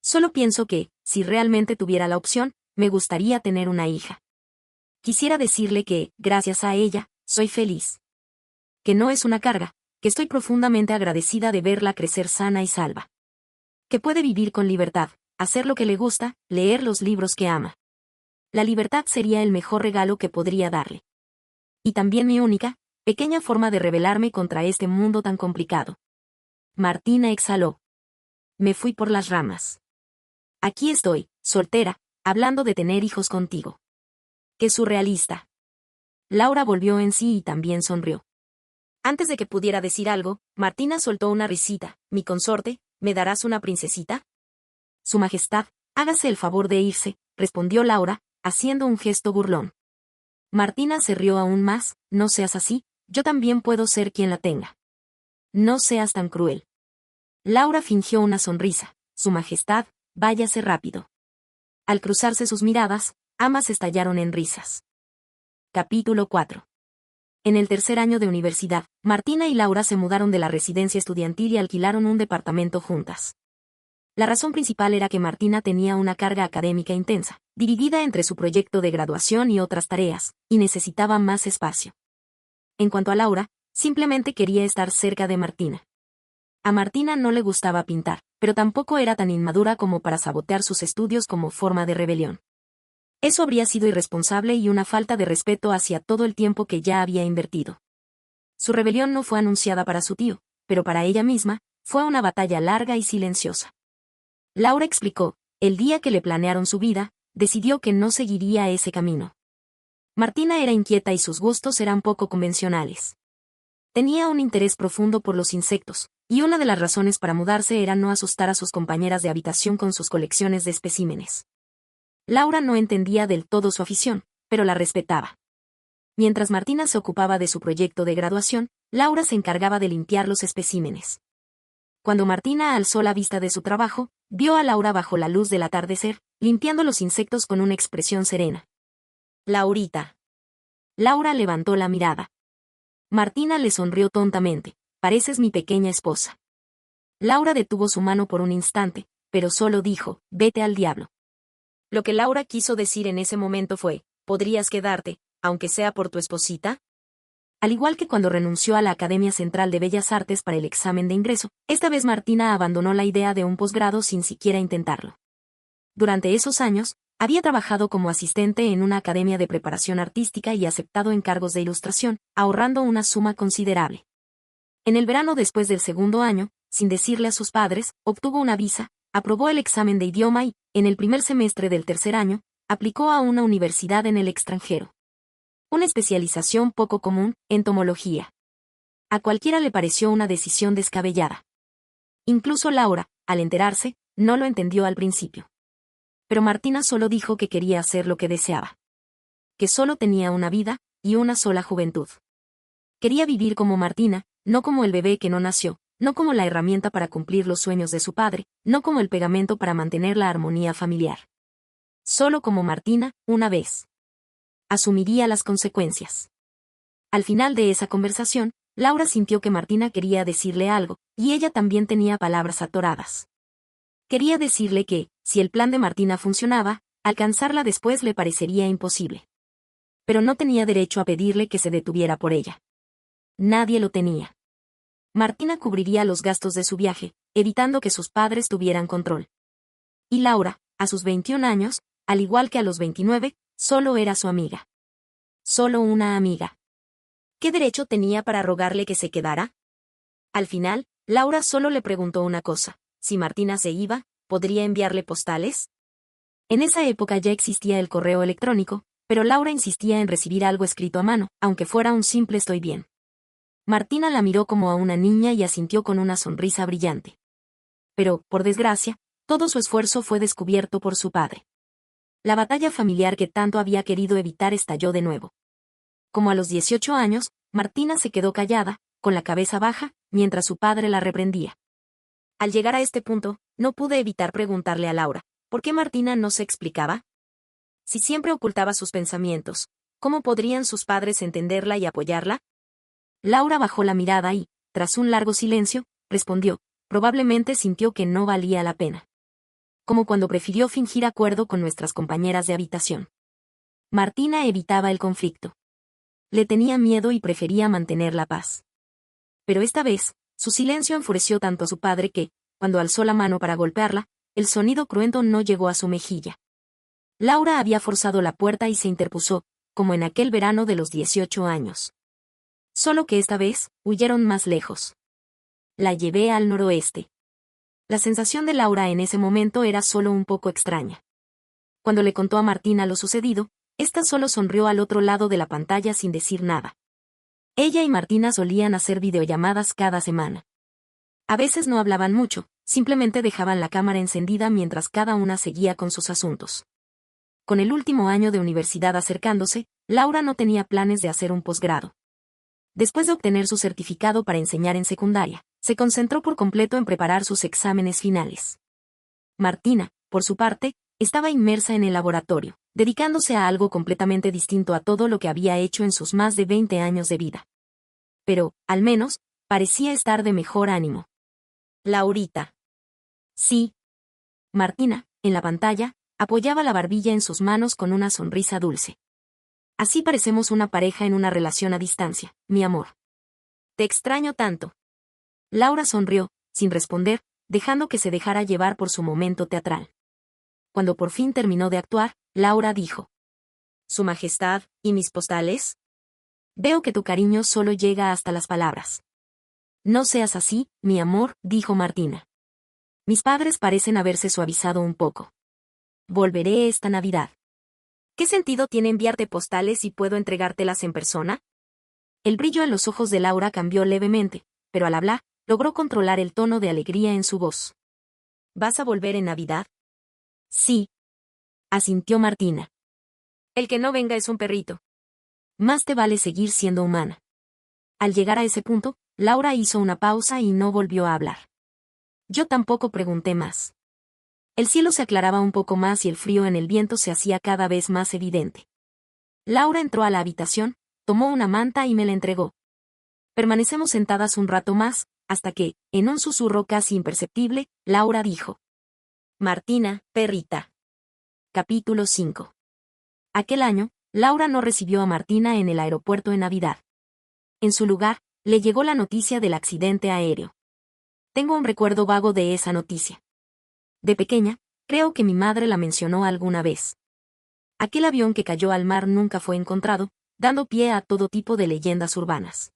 A: Solo pienso que, si realmente tuviera la opción, me gustaría tener una hija. Quisiera decirle que, gracias a ella, soy feliz. Que no es una carga, que estoy profundamente agradecida de verla crecer sana y salva. Que puede vivir con libertad, hacer lo que le gusta, leer los libros que ama. La libertad sería el mejor regalo que podría darle. Y también mi única, pequeña forma de rebelarme contra este mundo tan complicado. Martina exhaló. Me fui por las ramas. Aquí estoy, soltera, hablando de tener hijos contigo. Qué surrealista. Laura volvió en sí y también sonrió. Antes de que pudiera decir algo, Martina soltó una risita. Mi consorte, ¿me darás una princesita? Su Majestad, hágase el favor de irse, respondió Laura, haciendo un gesto burlón. Martina se rió aún más, no seas así, yo también puedo ser quien la tenga. No seas tan cruel. Laura fingió una sonrisa. Su Majestad, váyase rápido. Al cruzarse sus miradas, ambas estallaron en risas. Capítulo 4. En el tercer año de universidad, Martina y Laura se mudaron de la residencia estudiantil y alquilaron un departamento juntas. La razón principal era que Martina tenía una carga académica intensa, dividida entre su proyecto de graduación y otras tareas, y necesitaba más espacio. En cuanto a Laura, simplemente quería estar cerca de Martina. A Martina no le gustaba pintar, pero tampoco era tan inmadura como para sabotear sus estudios como forma de rebelión. Eso habría sido irresponsable y una falta de respeto hacia todo el tiempo que ya había invertido. Su rebelión no fue anunciada para su tío, pero para ella misma, fue una batalla larga y silenciosa. Laura explicó, el día que le planearon su vida, decidió que no seguiría ese camino. Martina era inquieta y sus gustos eran poco convencionales. Tenía un interés profundo por los insectos, y una de las razones para mudarse era no asustar a sus compañeras de habitación con sus colecciones de especímenes. Laura no entendía del todo su afición, pero la respetaba. Mientras Martina se ocupaba de su proyecto de graduación, Laura se encargaba de limpiar los especímenes. Cuando Martina alzó la vista de su trabajo, vio a Laura bajo la luz del atardecer, limpiando los insectos con una expresión serena. Laurita. Laura levantó la mirada. Martina le sonrió tontamente. Pareces mi pequeña esposa. Laura detuvo su mano por un instante, pero solo dijo, vete al diablo. Lo que Laura quiso decir en ese momento fue, ¿podrías quedarte, aunque sea por tu esposita? Al igual que cuando renunció a la Academia Central de Bellas Artes para el examen de ingreso, esta vez Martina abandonó la idea de un posgrado sin siquiera intentarlo. Durante esos años, había trabajado como asistente en una academia de preparación artística y aceptado encargos de ilustración, ahorrando una suma considerable. En el verano después del segundo año, sin decirle a sus padres, obtuvo una visa, aprobó el examen de idioma y, en el primer semestre del tercer año, aplicó a una universidad en el extranjero. Una especialización poco común, entomología. A cualquiera le pareció una decisión descabellada. Incluso Laura, al enterarse, no lo entendió al principio. Pero Martina solo dijo que quería hacer lo que deseaba. Que solo tenía una vida, y una sola juventud. Quería vivir como Martina, no como el bebé que no nació, no como la herramienta para cumplir los sueños de su padre, no como el pegamento para mantener la armonía familiar. Solo como Martina, una vez. Asumiría las consecuencias. Al final de esa conversación, Laura sintió que Martina quería decirle algo, y ella también tenía palabras atoradas. Quería decirle que, si el plan de Martina funcionaba, alcanzarla después le parecería imposible. Pero no tenía derecho a pedirle que se detuviera por ella. Nadie lo tenía. Martina cubriría los gastos de su viaje, evitando que sus padres tuvieran control. Y Laura, a sus 21 años, al igual que a los 29, solo era su amiga. Solo una amiga. ¿Qué derecho tenía para rogarle que se quedara? Al final, Laura solo le preguntó una cosa: si Martina se iba, ¿podría enviarle postales? En esa época ya existía el correo electrónico, pero Laura insistía en recibir algo escrito a mano, aunque fuera un simple estoy bien. Martina la miró como a una niña y asintió con una sonrisa brillante. Pero, por desgracia, todo su esfuerzo fue descubierto por su padre. La batalla familiar que tanto había querido evitar estalló de nuevo. Como a los 18 años, Martina se quedó callada, con la cabeza baja, mientras su padre la reprendía. Al llegar a este punto, no pude evitar preguntarle a Laura, ¿por qué Martina no se explicaba? Si siempre ocultaba sus pensamientos, ¿cómo podrían sus padres entenderla y apoyarla? Laura bajó la mirada y, tras un largo silencio, respondió, probablemente sintió que no valía la pena. Como cuando prefirió fingir acuerdo con nuestras compañeras de habitación. Martina evitaba el conflicto. Le tenía miedo y prefería mantener la paz. Pero esta vez, su silencio enfureció tanto a su padre que, cuando alzó la mano para golpearla, el sonido cruento no llegó a su mejilla. Laura había forzado la puerta y se interpuso, como en aquel verano de los 18 años. Solo que esta vez, huyeron más lejos. La llevé al noroeste. La sensación de Laura en ese momento era solo un poco extraña. Cuando le contó a Martina lo sucedido, ésta solo sonrió al otro lado de la pantalla sin decir nada. Ella y Martina solían hacer videollamadas cada semana. A veces no hablaban mucho, simplemente dejaban la cámara encendida mientras cada una seguía con sus asuntos. Con el último año de universidad acercándose, Laura no tenía planes de hacer un posgrado. Después de obtener su certificado para enseñar en secundaria, se concentró por completo en preparar sus exámenes finales. Martina, por su parte, estaba inmersa en el laboratorio, dedicándose a algo completamente distinto a todo lo que había hecho en sus más de 20 años de vida. Pero, al menos, parecía estar de mejor ánimo. Laurita. Sí. Martina, en la pantalla, apoyaba la barbilla en sus manos con una sonrisa dulce. Así parecemos una pareja en una relación a distancia, mi amor. Te extraño tanto. Laura sonrió, sin responder, dejando que se dejara llevar por su momento teatral. Cuando por fin terminó de actuar, Laura dijo: Su Majestad, ¿y mis postales? Veo que tu cariño solo llega hasta las palabras. No seas así, mi amor, dijo Martina. Mis padres parecen haberse suavizado un poco. Volveré esta Navidad. ¿Qué sentido tiene enviarte postales si puedo entregártelas en persona? El brillo en los ojos de Laura cambió levemente, pero al hablar, logró controlar el tono de alegría en su voz. ¿Vas a volver en Navidad? Sí. Asintió Martina. El que no venga es un perrito. Más te vale seguir siendo humana. Al llegar a ese punto, Laura hizo una pausa y no volvió a hablar. Yo tampoco pregunté más. El cielo se aclaraba un poco más y el frío en el viento se hacía cada vez más evidente. Laura entró a la habitación, tomó una manta y me la entregó. Permanecemos sentadas un rato más, hasta que, en un susurro casi imperceptible, Laura dijo: Martina, perrita. Capítulo 5. Aquel año, Laura no recibió a Martina en el aeropuerto en Navidad. En su lugar, le llegó la noticia del accidente aéreo. Tengo un recuerdo vago de esa noticia. De pequeña, creo que mi madre la mencionó alguna vez. Aquel avión que cayó al mar nunca fue encontrado, dando pie a todo tipo de leyendas urbanas.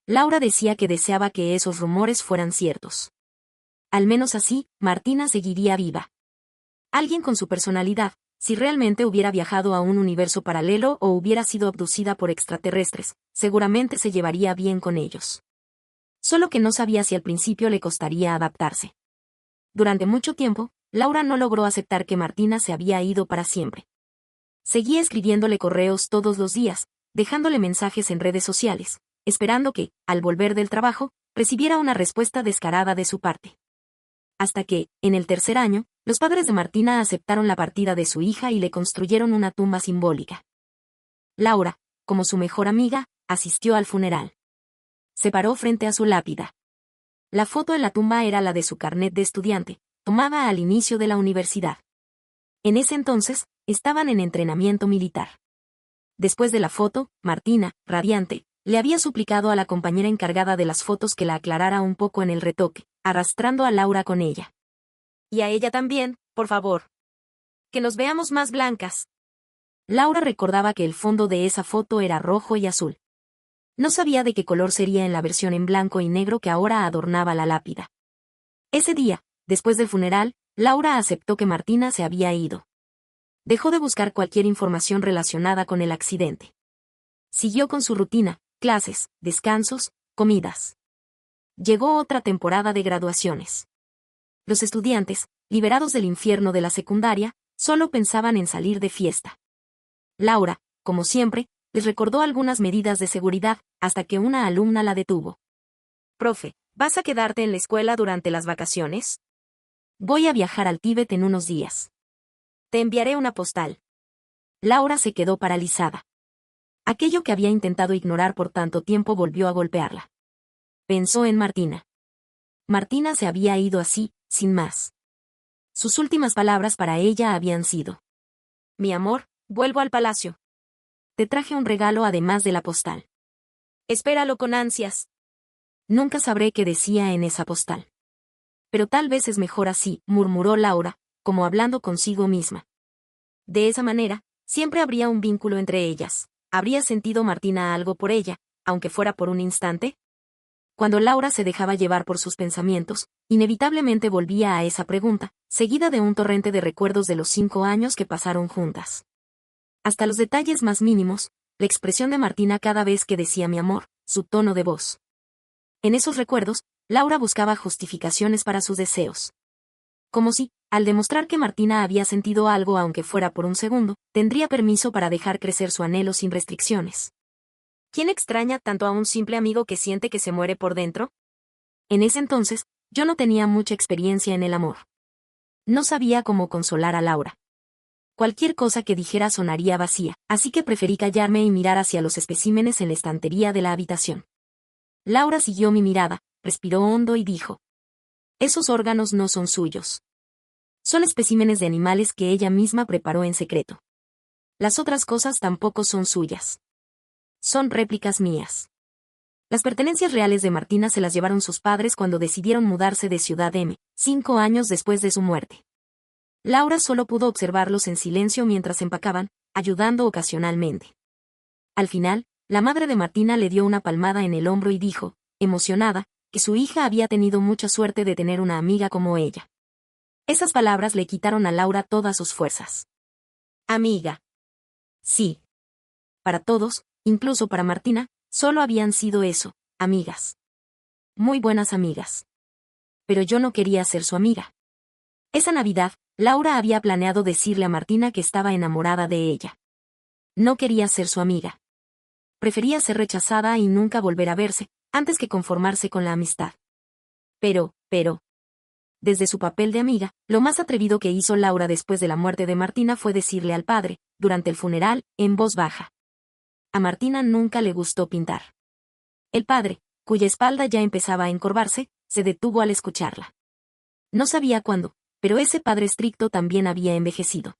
A: Laura decía que deseaba que esos rumores fueran ciertos. Al menos así, Martina seguiría viva. Alguien con su personalidad, si realmente hubiera viajado a un universo paralelo o hubiera sido abducida por extraterrestres, seguramente se llevaría bien con ellos. Solo que no sabía si al principio le costaría adaptarse. Durante mucho tiempo, Laura no logró aceptar que Martina se había ido para siempre. Seguía escribiéndole correos todos los días, dejándole mensajes en redes sociales, esperando que, al volver del trabajo, recibiera una respuesta descarada de su parte. Hasta que, en el tercer año, los padres de Martina aceptaron la partida de su hija y le construyeron una tumba simbólica. Laura, como su mejor amiga, asistió al funeral. Se paró frente a su lápida. La foto en la tumba era la de su carnet de estudiante, tomada al inicio de la universidad. En ese entonces, estaban en entrenamiento militar. Después de la foto, Martina, radiante, le había suplicado a la compañera encargada de las fotos que la aclarara un poco en el retoque, arrastrando a Laura con ella. Y a ella también, por favor. Que nos veamos más blancas. Laura recordaba que el fondo de esa foto era rojo y azul. No sabía de qué color sería en la versión en blanco y negro que ahora adornaba la lápida. Ese día, después del funeral, Laura aceptó que Martina se había ido. Dejó de buscar cualquier información relacionada con el accidente. Siguió con su rutina, clases, descansos, comidas. Llegó otra temporada de graduaciones. Los estudiantes, liberados del infierno de la secundaria, solo pensaban en salir de fiesta. Laura, como siempre, les recordó algunas medidas de seguridad, hasta que una alumna la detuvo. «Profe, ¿vas a quedarte en la escuela durante las vacaciones?» «Voy a viajar al Tíbet en unos días. Te enviaré una postal». Laura se quedó paralizada. Aquello que había intentado ignorar por tanto tiempo volvió a golpearla. Pensó en Martina. Martina se había ido así, sin más. Sus últimas palabras para ella habían sido: «Mi amor, vuelvo al palacio. Te traje un regalo además de la postal. Espéralo con ansias». Nunca sabré qué decía en esa postal. Pero tal vez es mejor así, murmuró Laura, como hablando consigo misma. De esa manera, siempre habría un vínculo entre ellas. ¿Habría sentido Martina algo por ella, aunque fuera por un instante? Cuando Laura se dejaba llevar por sus pensamientos, inevitablemente volvía a esa pregunta, seguida de un torrente de recuerdos de los 5 años que pasaron juntas. Hasta los detalles más mínimos, la expresión de Martina cada vez que decía mi amor, su tono de voz. En esos recuerdos, Laura buscaba justificaciones para sus deseos. Como si, al demostrar que Martina había sentido algo aunque fuera por un segundo, tendría permiso para dejar crecer su anhelo sin restricciones. ¿Quién extraña tanto a un simple amigo que siente que se muere por dentro? En ese entonces, yo no tenía mucha experiencia en el amor. No sabía cómo consolar a Laura. Cualquier cosa que dijera sonaría vacía, así que preferí callarme y mirar hacia los especímenes en la estantería de la habitación. Laura siguió mi mirada, respiró hondo y dijo: «Esos órganos no son suyos. Son especímenes de animales que ella misma preparó en secreto. Las otras cosas tampoco son suyas. Son réplicas mías». Las pertenencias reales de Martina se las llevaron sus padres cuando decidieron mudarse de Ciudad M, 5 años después de su muerte. Laura solo pudo observarlos en silencio mientras empacaban, ayudando ocasionalmente. Al final, la madre de Martina le dio una palmada en el hombro y dijo, emocionada, que su hija había tenido mucha suerte de tener una amiga como ella. Esas palabras le quitaron a Laura todas sus fuerzas. Amiga. Sí. Para todos, incluso para Martina, solo habían sido eso, amigas. Muy buenas amigas. Pero yo no quería ser su amiga. Esa Navidad, Laura había planeado decirle a Martina que estaba enamorada de ella. No quería ser su amiga. Prefería ser rechazada y nunca volver a verse, antes que conformarse con la amistad. Pero, desde su papel de amiga, lo más atrevido que hizo Laura después de la muerte de Martina fue decirle al padre, durante el funeral, en voz baja. A Martina nunca le gustó pintar. El padre, cuya espalda ya empezaba a encorvarse, se detuvo al escucharla. No sabía cuándo, pero ese padre estricto también había envejecido.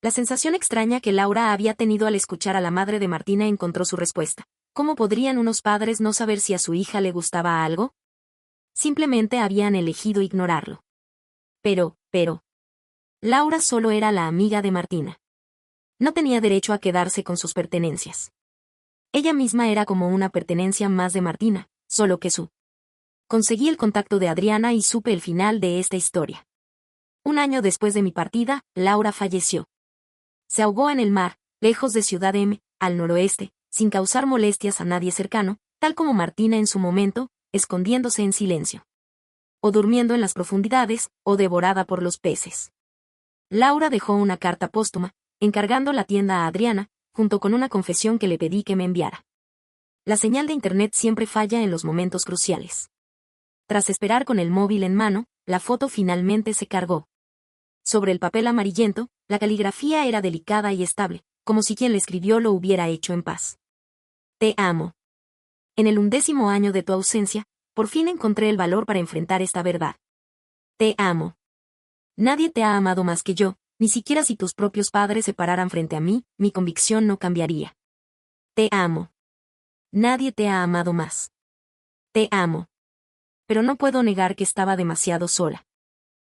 A: La sensación extraña que Laura había tenido al escuchar a la madre de Martina encontró su respuesta. ¿Cómo podrían unos padres no saber si a su hija le gustaba algo? Simplemente habían elegido ignorarlo. Pero, Laura solo era la amiga de Martina. No tenía derecho a quedarse con sus pertenencias. Ella misma era como una pertenencia más de Martina, solo que su. Conseguí el contacto de Adriana y supe el final de esta historia. Un año después de mi partida, Laura falleció. Se ahogó en el mar, lejos de Ciudad M, al noroeste, sin causar molestias a nadie cercano, tal como Martina en su momento, escondiéndose en silencio. O durmiendo en las profundidades, o devorada por los peces. Laura dejó una carta póstuma, encargando la tienda a Adriana, junto con una confesión que le pedí que me enviara. La señal de internet siempre falla en los momentos cruciales. Tras esperar con el móvil en mano, la foto finalmente se cargó. Sobre el papel amarillento, la caligrafía era delicada y estable, como si quien le escribió lo hubiera hecho en paz. Te amo. En el 11º año de tu ausencia, por fin encontré el valor para enfrentar esta verdad. Te amo. Nadie te ha amado más que yo, ni siquiera si tus propios padres se pararan frente a mí, mi convicción no cambiaría. Te amo. Nadie te ha amado más. Te amo. Pero no puedo negar que estaba demasiado sola.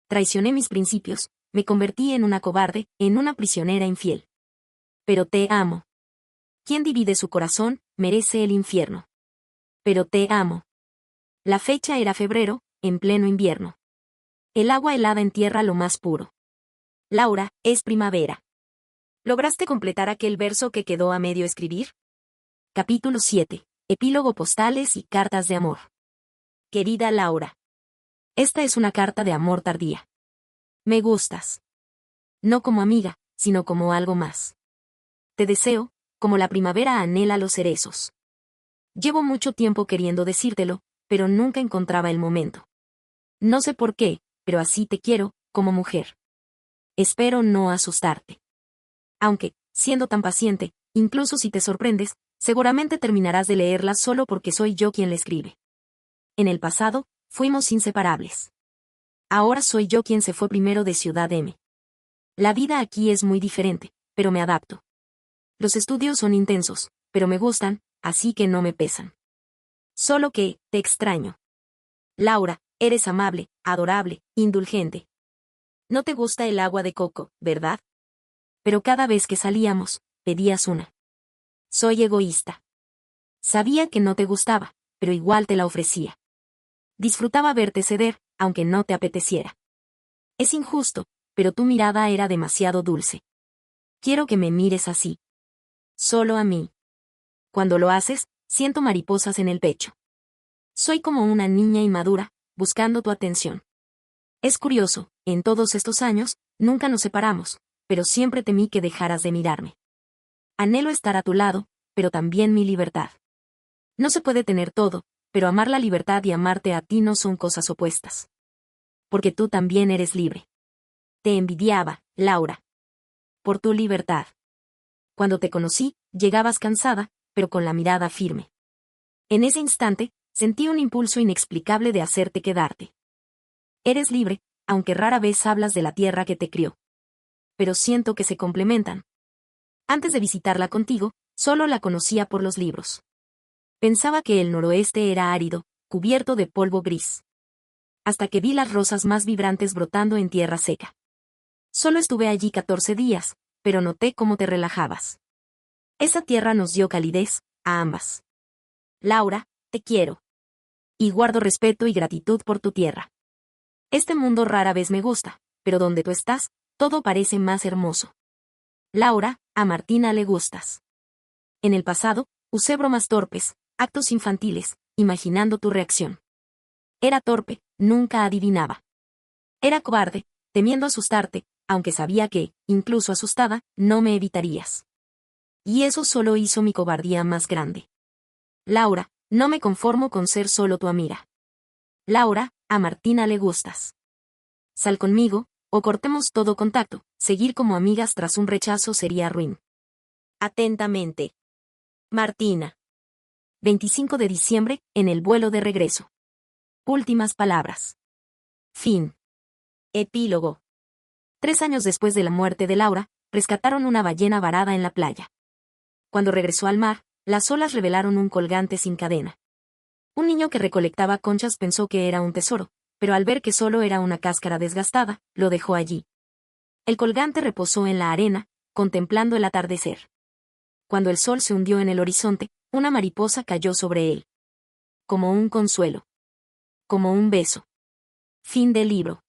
A: Traicioné mis principios, me convertí en una cobarde, en una prisionera infiel. Pero te amo. Quien divide su corazón, merece el infierno. Pero te amo. La fecha era febrero, en pleno invierno. El agua helada entierra lo más puro. Laura, es primavera. ¿Lograste completar aquel verso que quedó a medio escribir? Capítulo 7. Epílogo, postales y cartas de amor. Querida Laura. Esta es una carta de amor tardía. Me gustas. No como amiga, sino como algo más. Te deseo, como la primavera anhela los cerezos. Llevo mucho tiempo queriendo decírtelo, pero nunca encontraba el momento. No sé por qué, pero así te quiero, como mujer. Espero no asustarte. Aunque, siendo tan paciente, incluso si te sorprendes, seguramente terminarás de leerla solo porque soy yo quien la escribe. En el pasado, fuimos inseparables. Ahora soy yo quien se fue primero de Ciudad M. La vida aquí es muy diferente, pero me adapto. Los estudios son intensos, pero me gustan, así que no me pesan. Solo que, te extraño. Laura, eres amable, adorable, indulgente. No te gusta el agua de coco, ¿verdad? Pero cada vez que salíamos, pedías una. Soy egoísta. Sabía que no te gustaba, pero igual te la ofrecía. Disfrutaba verte ceder, aunque no te apeteciera. Es injusto, pero tu mirada era demasiado dulce. Quiero que me mires así. Solo a mí. Cuando lo haces, siento mariposas en el pecho. Soy como una niña inmadura, buscando tu atención. Es curioso, en todos estos años, nunca nos separamos, pero siempre temí que dejaras de mirarme. Anhelo estar a tu lado, pero también mi libertad. No se puede tener todo, pero amar la libertad y amarte a ti no son cosas opuestas. Porque tú también eres libre. Te envidiaba, Laura. Por tu libertad. Cuando te conocí, llegabas cansada, pero con la mirada firme. En ese instante, sentí un impulso inexplicable de hacerte quedarte. Eres libre, aunque rara vez hablas de la tierra que te crió. Pero siento que se complementan. Antes de visitarla contigo, solo la conocía por los libros. Pensaba que el noroeste era árido, cubierto de polvo gris. Hasta que vi las rosas más vibrantes brotando en tierra seca. Solo estuve allí 14 días, pero noté cómo te relajabas. Esa tierra nos dio calidez, a ambas. Laura, te quiero. Y guardo respeto y gratitud por tu tierra. Este mundo rara vez me gusta, pero donde tú estás, todo parece más hermoso. Laura, a Martina le gustas. En el pasado, usé bromas torpes, actos infantiles, imaginando tu reacción. Era torpe, nunca adivinaba. Era cobarde, temiendo asustarte, aunque sabía que, incluso asustada, no me evitarías. Y eso solo hizo mi cobardía más grande. Laura, no me conformo con ser solo tu amiga. Laura, a Martina le gustas. Sal conmigo, o cortemos todo contacto, seguir como amigas tras un rechazo sería ruin. Atentamente. Martina. 25 de diciembre, en el vuelo de regreso. Últimas palabras. Fin. Epílogo. 3 años después de la muerte de Laura, rescataron una ballena varada en la playa. Cuando regresó al mar, Las olas revelaron un colgante sin cadena. Un niño que recolectaba conchas pensó que era un tesoro, pero al ver que solo era una cáscara desgastada, lo dejó allí. El colgante reposó en la arena, contemplando el atardecer. Cuando el sol se hundió en el horizonte, una mariposa cayó sobre él. Como un consuelo. Como un beso. Fin del libro.